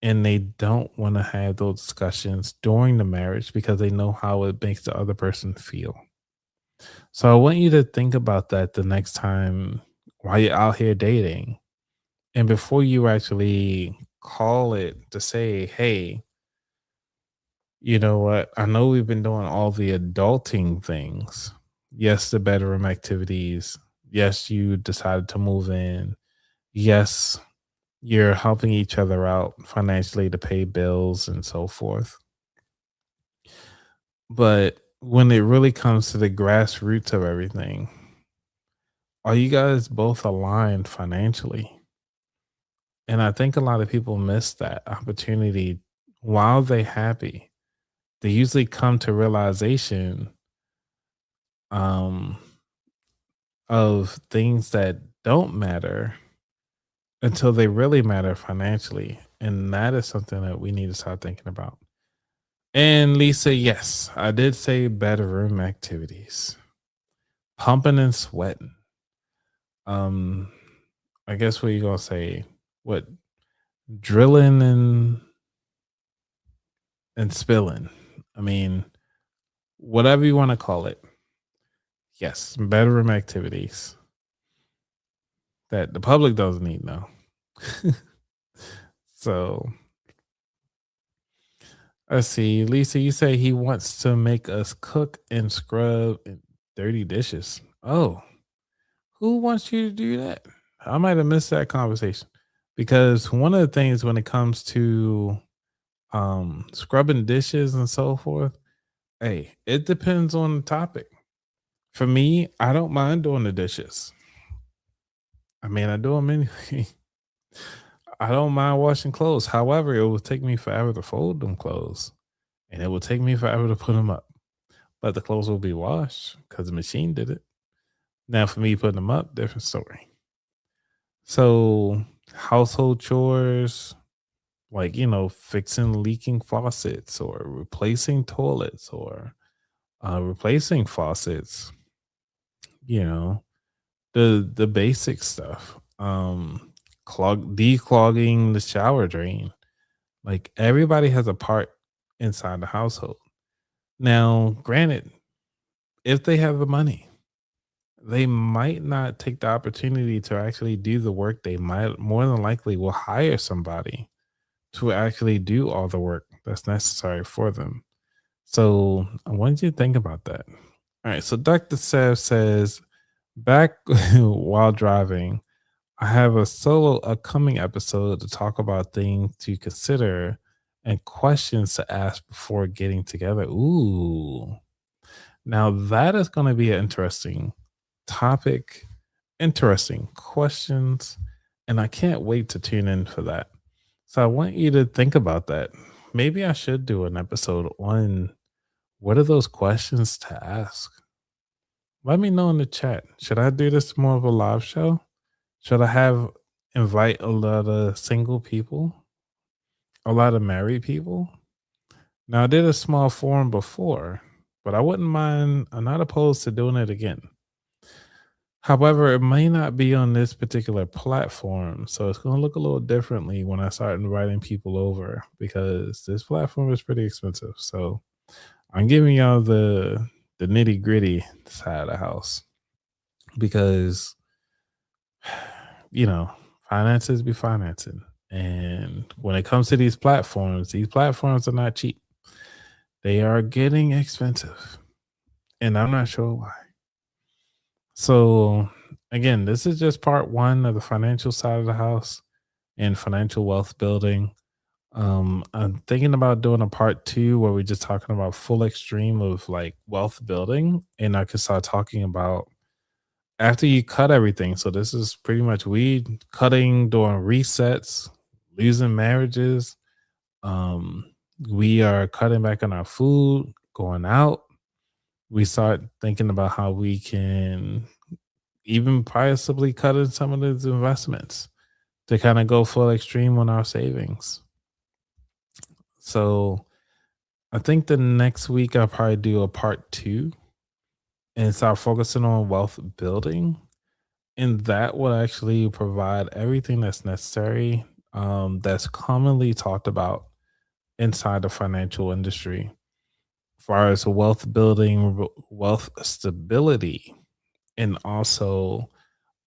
and they don't want to have those discussions during the marriage because they know how it makes the other person feel. So I want you to think about that the next time while you're out here dating and before you actually call it to say, hey, you know what? I know we've been doing all the adulting things. Yes, the bedroom activities. Yes, you decided to move in. Yes, you're helping each other out financially to pay bills and so forth. But when it really comes to the grassroots of everything, are you guys both aligned financially? And I think a lot of people miss that opportunity while they happy. They usually come to realization um, of things that don't matter until they really matter financially. And that is something that we need to start thinking about. And Lisa, yes, I did say bedroom activities, pumping and sweating. Um, I guess what you gonna say? What drilling and spilling? I mean, whatever you want to call it. Yes, bedroom activities that the public doesn't need now. So let's see. Lisa, you say he wants to make us cook and scrub and dirty dishes. Oh, who wants you to do that? I might have missed that conversation because one of the things when it comes to scrubbing dishes and so forth, hey, it depends on the topic. For me, I don't mind doing the dishes. I mean, I do them anyway. I don't mind washing clothes. However, it will take me forever to fold them clothes, and it will take me forever to put them up. But the clothes will be washed because the machine did it. Now, for me putting them up, different story. So, household chores, like, fixing leaking faucets or replacing toilets or replacing faucets, you know, the basic stuff. Declogging the shower drain. Like everybody has a part inside the household. Now, granted, if they have the money, they might not take the opportunity to actually do the work. They might more than likely will hire somebody to actually do all the work that's necessary for them. So I want you to think about that. All right. So Dr. Sev says, back while driving, I have a solo upcoming episode to talk about things to consider and questions to ask before getting together. Ooh. Now that is going to be an interesting topic, interesting questions, and I can't wait to tune in for that. So I want you to think about that. Maybe I should do an episode on what are those questions to ask. Let me know in the chat. Should I do this more of a live show? Should I have invite a lot of single people, a lot of married people? Now I did a small forum before, but I wouldn't mind. I'm not opposed to doing it again. However, it may not be on this particular platform, so it's going to look a little differently when I start inviting people over because this platform is pretty expensive. So I'm giving y'all the nitty gritty side of the house because you know finances be financing, and when it comes to these platforms are not cheap. They are getting expensive, and I'm not sure why. So again, this is just part one of the financial side of the house and financial wealth building. I'm thinking about doing a part two where we're just talking about full extreme of like wealth building, and I could start talking about after you cut everything. So this is pretty much weed cutting, doing resets, losing marriages. Um, we are cutting back on our food, going out. We start thinking about how we can even possibly cut in some of those investments to kind of go full extreme on our savings. So I think the next week I'll probably do a part two and start focusing on wealth building. And that will actually provide everything that's necessary, that's commonly talked about inside the financial industry, as far as wealth building, wealth stability, and also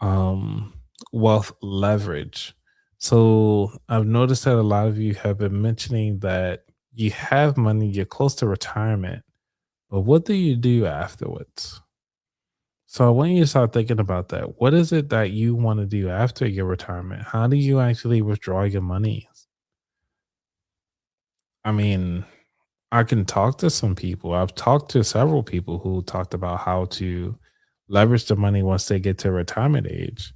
um, wealth leverage. So I've noticed that a lot of you have been mentioning that you have money, you're close to retirement, but what do you do afterwards? So I want you to start thinking about that. What is it that you want to do after your retirement? How do you actually withdraw your money? I mean, I can talk to some people. I've talked to several people who talked about how to leverage the money once they get to retirement age.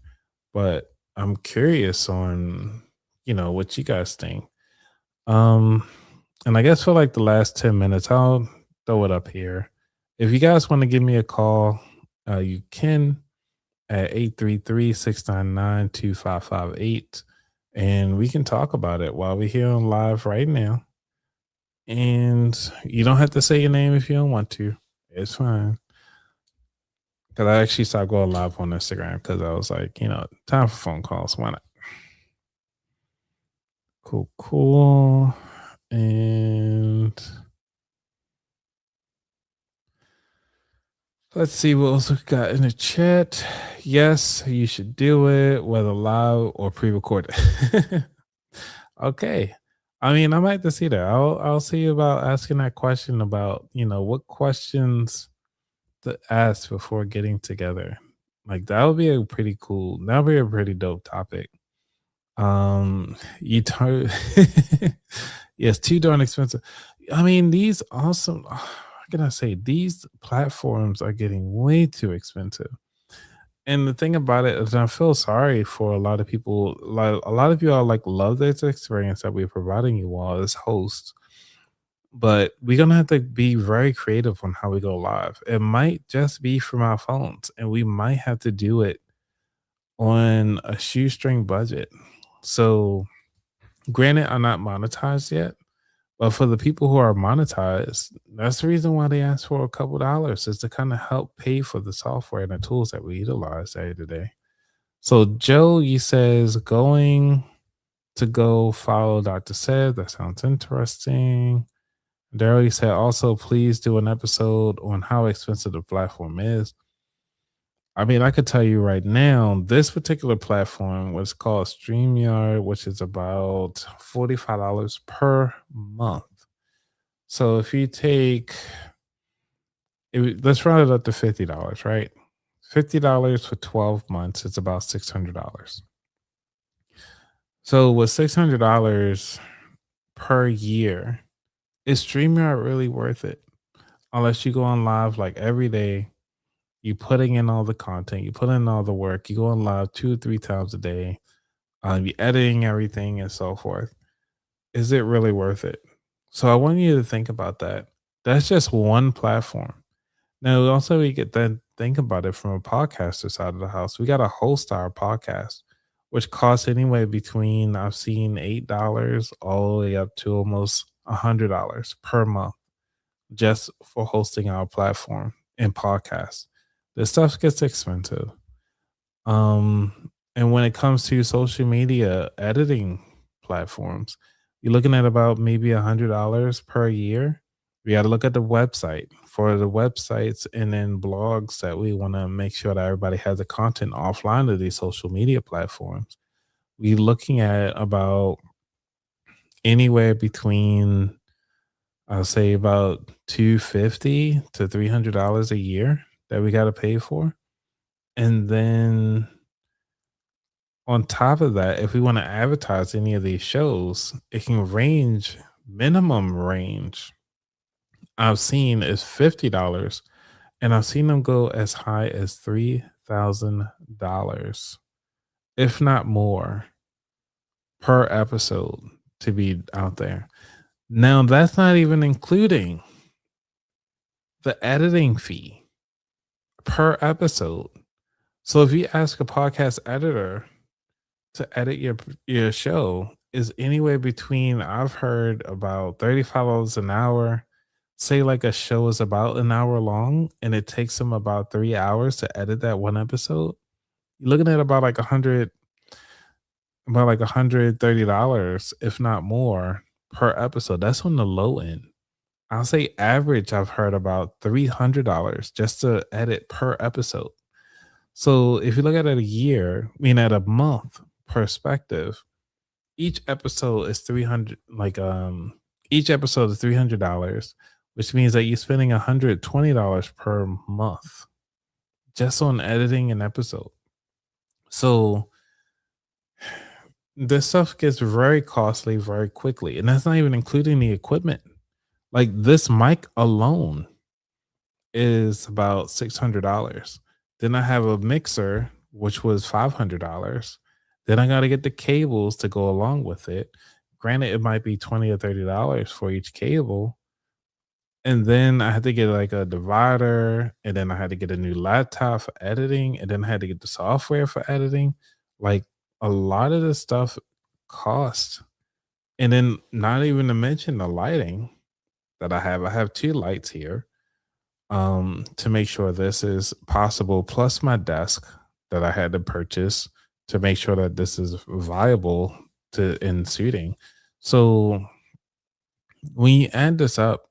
But I'm curious on, what you guys think. Um, and I guess for like the last 10 minutes, I'll throw it up here. If you guys want to give me a call, you can at 833-699-2558, and we can talk about it while we're here on live right now. And you don't have to say your name if you don't want to. It's fine. Because I actually started going live on Instagram because I was like, time for phone calls. Why not? Cool, cool. And let's see what else we got in the chat. Yes, you should do it, whether live or pre-recorded. Okay. I mean, I might have to see that. I'll see about asking that question about, what questions to ask before getting together. Like that would be a pretty cool, that would be a pretty dope topic. You turn yes, too darn expensive. I mean, these awesome how can I say these platforms are getting way too expensive. And the thing about it is I feel sorry for a lot of people. Like a lot of you all like love this experience that we're providing you all as hosts. But we're gonna have to be very creative on how we go live. It might just be from our phones, and we might have to do it on a shoestring budget. So granted, I'm not monetized yet, but for the people who are monetized, that's the reason why they ask for a couple dollars is to kind of help pay for the software and the tools that we utilize day to day. So Joe, you says going to go follow Dr. Seb. That sounds interesting. Daryl, you said also please do an episode on how expensive the platform is. I mean, I could tell you right now, this particular platform was called StreamYard, which is about $45 per month. So if you take, let's round it up to $50, right? $50 for 12 months, it's about $600. So with $600 per year, is StreamYard really worth it? Unless you go on live like every day, you putting in all the content, you put in all the work, you go on live 2 or 3 times a day, you editing everything and so forth. Is it really worth it? So I want you to think about that. That's just one platform. Now, also, we get then think about it from a podcaster side of the house. We got to host our podcast, which costs anywhere between I've seen $8 all the way up to almost $100 per month just for hosting our platform and podcast. This stuff gets expensive. And when it comes to social media editing platforms, you're looking at about maybe $100 per year. We got to look at the website for the websites and then blogs that we want to make sure that everybody has the content offline of these social media platforms. We're looking at about anywhere between I'll say about $250 to $300 a year that we got to pay for. And then on top of that, if we want to advertise any of these shows, it can range, minimum range I've seen is $50, and I've seen them go as high as $3,000, if not more, per episode to be out there. Now, that's not even including the editing fee per episode. So if you ask a podcast editor to edit your show is anywhere between I've heard about $35 an hour. Say like a show is about an hour long and it takes them about 3 hours to edit that one episode. You're looking at about like $130, if not more, per episode. That's on the low end. I'll say average I've heard about $300 just to edit per episode. So if you look at it a year, I mean at a month perspective, each episode is 300 each episode is $300, which means that you're spending $120 per month just on editing an episode. So this stuff gets very costly very quickly, and that's not even including the equipment. Like this mic alone is about $600. Then I have a mixer, which was $500. Then I got to get the cables to go along with it. Granted, it might be $20 or $30 for each cable. And then I had to get like a divider, and then I had to get a new laptop for editing, and then I had to get the software for editing. Like a lot of this stuff cost. And then not even to mention the lighting that I have. I have two lights here to make sure this is possible, plus my desk that I had to purchase to make sure that this is viable to in shooting. So when you add this up,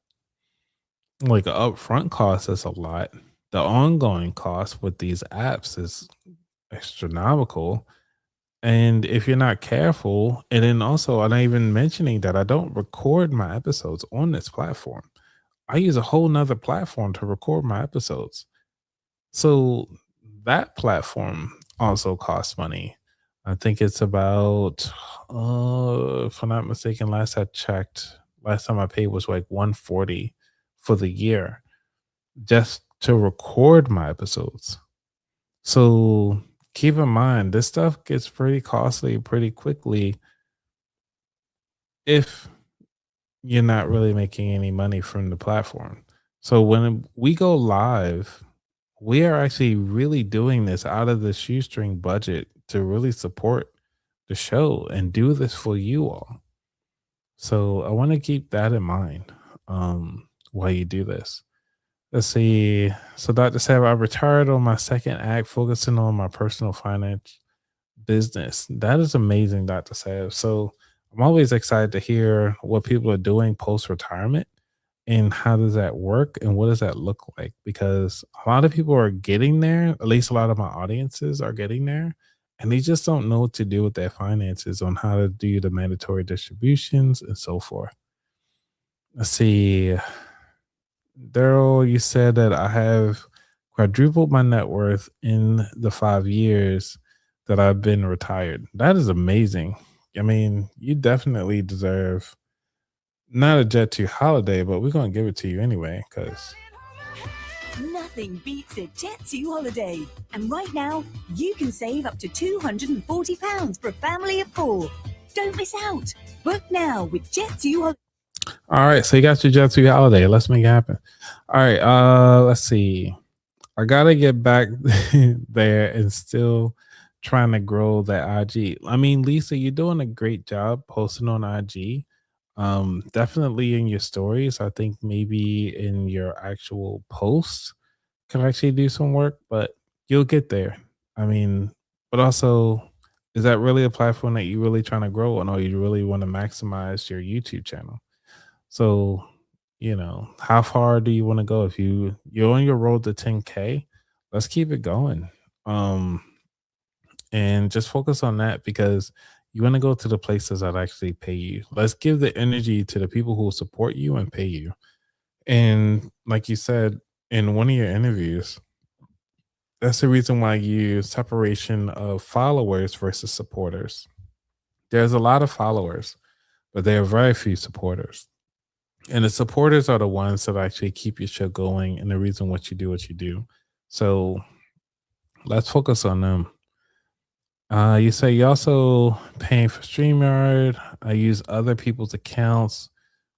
like a upfront cost is a lot. The ongoing cost with these apps is astronomical. And if you're not careful, and then also I'm not even mentioning that I don't record my episodes on this platform. I use a whole nother platform to record my episodes. So that platform also costs money. I think it's about if I'm not mistaken, last I checked, last time I paid was like 140 for the year just to record my episodes. So keep in mind, this stuff gets pretty costly pretty quickly if you're not really making any money from the platform. So when we go live, we are actually really doing this out of the shoestring budget to really support the show and do this for you all. So I want to keep that in mind while you do this. Let's see. So Dr. Sav, I retired on my second act, focusing on my personal finance business. That is amazing, Dr. Sav. So I'm always excited to hear what people are doing post retirement and how does that work and what does that look like? Because a lot of people are getting there, at least a lot of my audiences are getting there, and they just don't know what to do with their finances on how to do the mandatory distributions and so forth. Let's see. Daryl, you said that I have quadrupled my net worth in the 5 years that I've been retired. That is amazing. I mean, you definitely deserve not a Jet 2 holiday, but we're going to give it to you anyway because
Nothing beats a Jet2 holiday. And right now, you can save up to £240 for a family of four. Don't miss out. Book now with Jet2 Holiday.
all right, so you got your Jet 2 holiday. Let's make it happen. All right, let's see. I gotta get back there and still trying to grow that IG. I mean, Lisa, you're doing a great job posting on IG. Definitely in your stories. I think maybe in your actual posts can actually do some work, but you'll get there. I mean, but also, is that really a platform that you really trying to grow on, or you really want to maximize your YouTube channel? So, how far do you want to go? If you're on your road to 10K, let's keep it going. Um, and just focus on that because you want to go to the places that actually pay you. Let's give the energy to the people who will support you and pay you. And like you said in one of your interviews, that's the reason why you separation of followers versus supporters. There's a lot of followers, but there are very few supporters. And the supporters are the ones that actually keep your show going and the reason what you do. So let's focus on them. You say you also paying for StreamYard. I use other people's accounts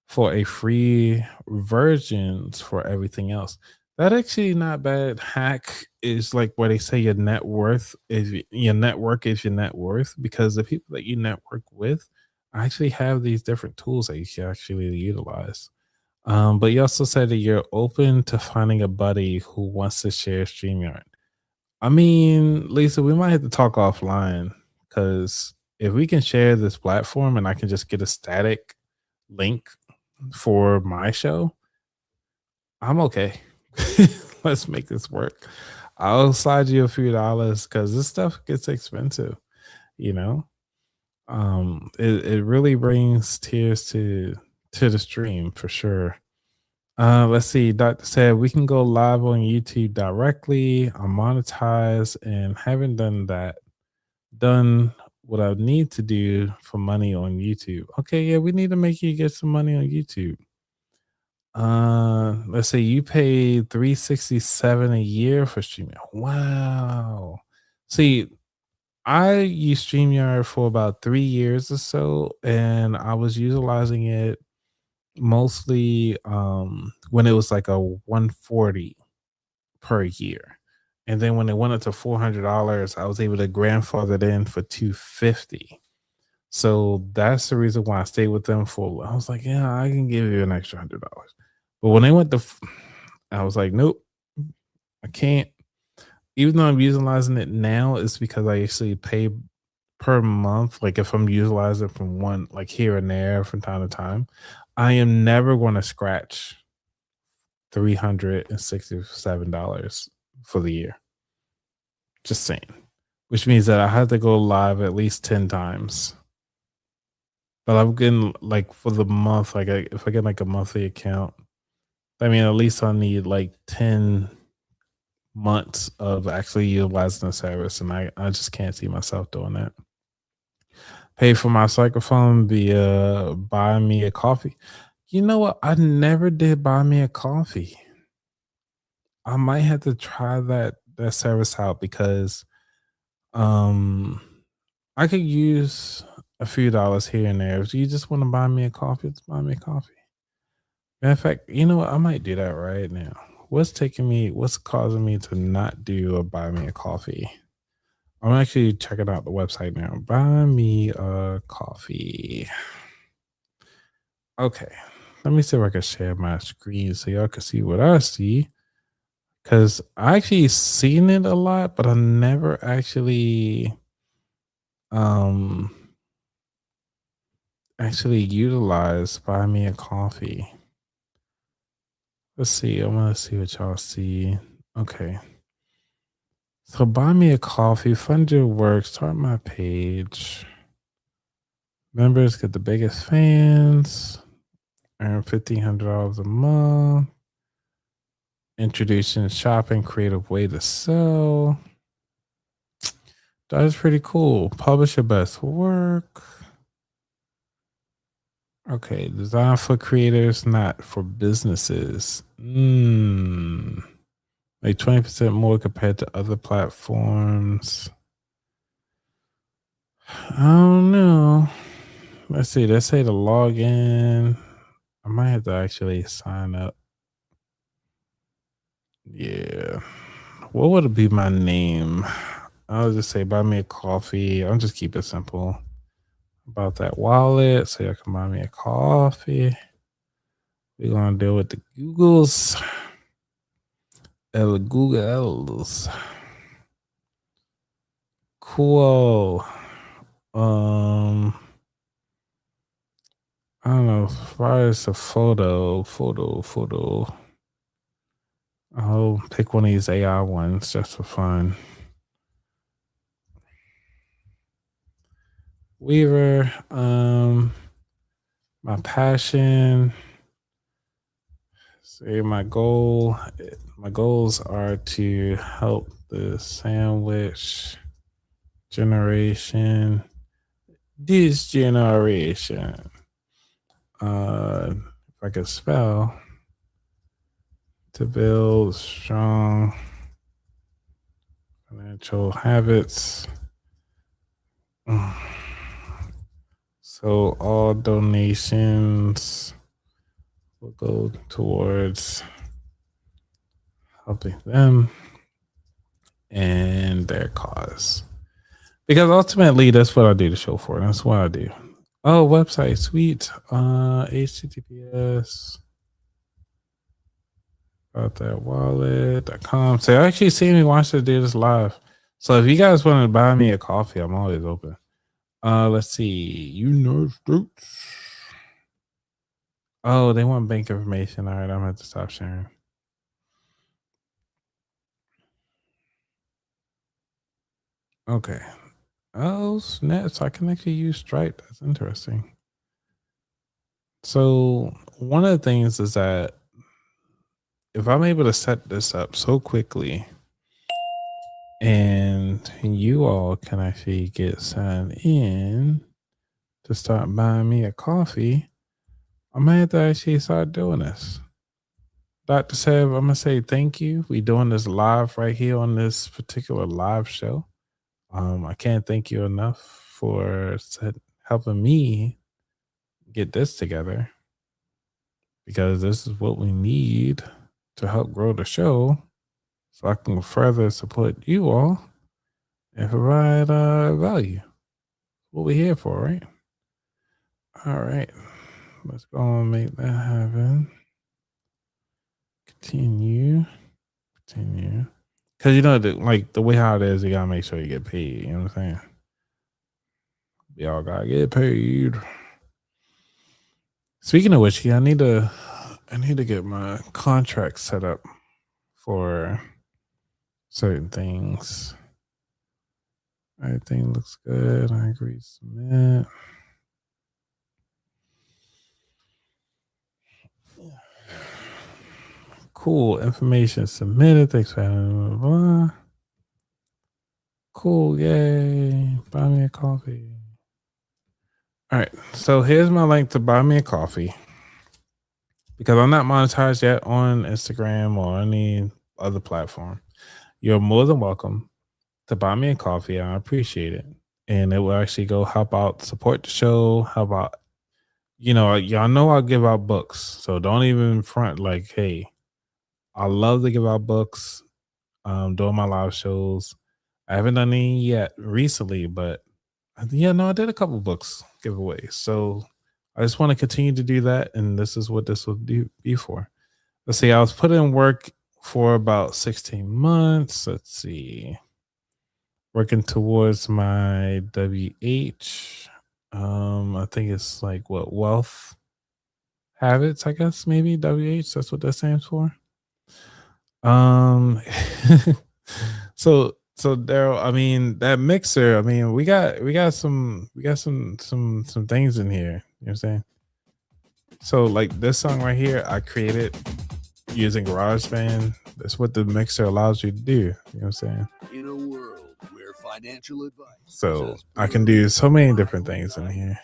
for a free versions for everything else. That actually not bad. Hack is like where they say your net worth is your network is your net worth because the people that you network with actually have these different tools that you can actually utilize. But you also said that you're open to finding a buddy who wants to share StreamYard. I mean, Lisa, we might have to talk offline because if we can share this platform and I can just get a static link for my show, I'm okay. Let's make this work. I'll slide you a few dollars because this stuff gets expensive, you know. It really brings tears to the stream for sure. Let's see. Doctor said we can go live on YouTube directly. I'm monetized and haven't done what I need to do for money on YouTube. Okay, yeah, we need to make you get some money on YouTube. Let's say you pay 367 a year for streaming. Wow. See, I used StreamYard for about 3 years or so, and I was utilizing it mostly when it was like a 140 per year. And then when it went up to $400, I was able to grandfather it in for 250. So that's the reason why I stayed with them for. I was like, yeah, I can give you an extra $100. But when they went to, I was like, nope, I can't. Even though I'm utilizing it now, it's because I actually pay per month. Like if I'm utilizing it from one, like here and there from time to time, I am never going to scratch $367 for the year. Just saying. Which means that I have to go live at least 10 times. But I'm getting like for the month, like if I get like a monthly account, I mean, at least I need like 10 months of actually utilizing the service. And I just can't see myself doing that. Pay for my microphone via buy me a coffee. You know what? I never did buy me a coffee. I might have to try that service out because um I could use a few dollars here and there. If you just want to buy me a coffee, just buy me a coffee. Matter of fact, you know what? I might do that right now. What's causing me to not do a buy me a coffee? I'm actually checking out the website now. Buy me a coffee. Okay. Let me see if I can share my screen so y'all can see what I see. Cause I actually seen it a lot, but I never um actually utilized buy me a coffee. Let's see. I'm gonna see what y'all see. Okay. So buy me a coffee, fund your work, start my page. Members get the biggest fans, earn $1,500 a month. Introducing shopping, creative way to sell. That is pretty cool. Publish your best work. Okay, design for creators, not for businesses. Like 20% more compared to other platforms. I don't know. Let's see. Let's say to log in. I might have to actually sign up. Yeah. What would it be my name? I'll just say buy me a coffee. I'll just keep it simple. About that wallet, so you can buy me a coffee. We're gonna deal with the Googles. El Googles. Cool. I don't know. As far as a photo. I'll pick one of these AI ones just for fun. Weaver. My passion. Say my goals are to help the sandwich generation. This generation. If I could spell, to build strong financial habits. So all donations will go towards helping them and their cause. Because ultimately that's what I do the show for. That's what I do. Oh, website, sweet. HTTPS about that wallet.com. So I actually see me watch to do this live. So if you guys want to buy me a coffee, I'm always open. Let's see. United States. Oh, they want bank information. All right, I'm gonna have to stop sharing. Okay. Oh, snap. So I can actually use Stripe. That's interesting. So one of the things is that if I'm able to set this up so quickly and you all can actually get signed in to start buying me a coffee, I might have to actually start doing this. Dr. Seb, I'm gonna say thank you. We doing this live right here on this particular live show. I can't thank you enough for helping me get this together. because this is what we need to help grow the show so I can further support you all and provide value. What we're here for, right? All right. Let's go and make that happen. Continue. Because like the way how it is, you gotta make sure you get paid. You know what I'm saying? We all gotta get paid. Speaking of which, I need to get my contract set up for certain things. Everything looks good. I agree. Submit. Cool. Information submitted. Thanks for having me. Cool. Yay. Buy me a coffee. All right. So here's my link to buy me a coffee. Because I'm not monetized yet on Instagram or any other platform. You're more than welcome to buy me a coffee. I appreciate it. And it will actually go help out, support the show, help out. Y'all know I give out books. So don't even front like, hey, I love to give out books during my live shows. I haven't done any yet recently, but I did a couple books giveaways. So I just want to continue to do that. And this is what this will be for. Let's see. I was put in work for about 16 months. Let's see. Working towards my WH. I think it's like what wealth habits, I guess, maybe WH. That's what that stands for. So Daryl, I mean that mixer, I mean, we got some things in here. You know what I'm saying? So like this song right here, I created using GarageBand. That's what the mixer allows you to do. You know what I'm saying?
In a world where financial advice.
So I can do so many different things in here.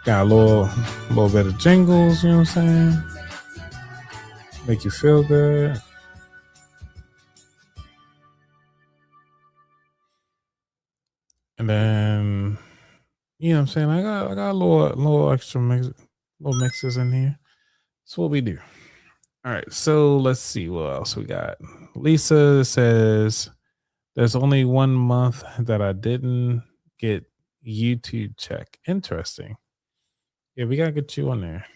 Got a little bit of jingles, you know what I'm saying? Make you feel good. And then, you know what I'm saying? I got a little extra little mixes in here. That's what we do. All right, so let's see what else we got. Lisa says there's only 1 month that I didn't get YouTube check. Interesting. Yeah, we gotta get you on there.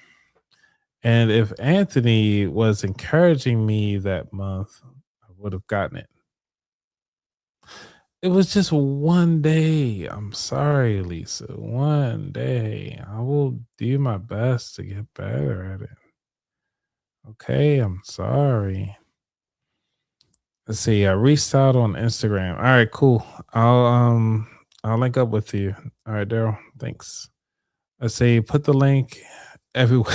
And if Anthony was encouraging me that month, I would have gotten it. It was just 1 day. I'm sorry, Lisa. 1 day. I will do my best to get better at it. Okay, I'm sorry. Let's see. I reached out on Instagram. All right, cool. I'll link up with you. All right, Daryl. Thanks. Let's see. Put the link everywhere.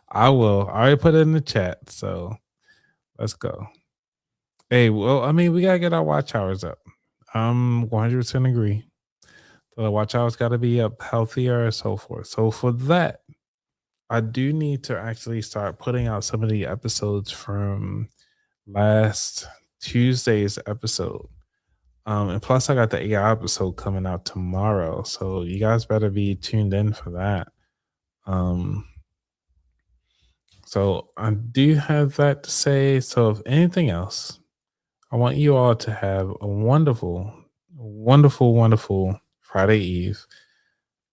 I will. I already put it in the chat. So let's go. Hey, well, I mean, we gotta get our watch hours up. I'm 100% agree. So the watch hours got to be up, healthier, and so forth. So for that, I do need to actually start putting out some of the episodes from last Tuesday's episode. And plus, I got the AI episode coming out tomorrow, so you guys better be tuned in for that. So I do have that to say. So if anything else, I want you all to have a wonderful, wonderful, wonderful Friday Eve.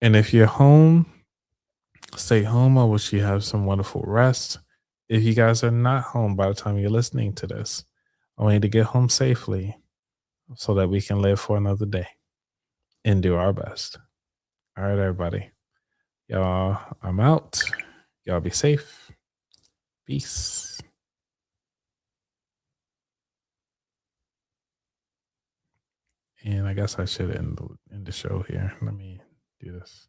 And if you're home, stay home. I wish you have some wonderful rest. If you guys are not home by the time you're listening to this, I want you to get home safely so that we can live for another day and do our best. All right, everybody. Y'all, I'm out. Y'all be safe. Peace. And I guess I should end the show here. Let me do this.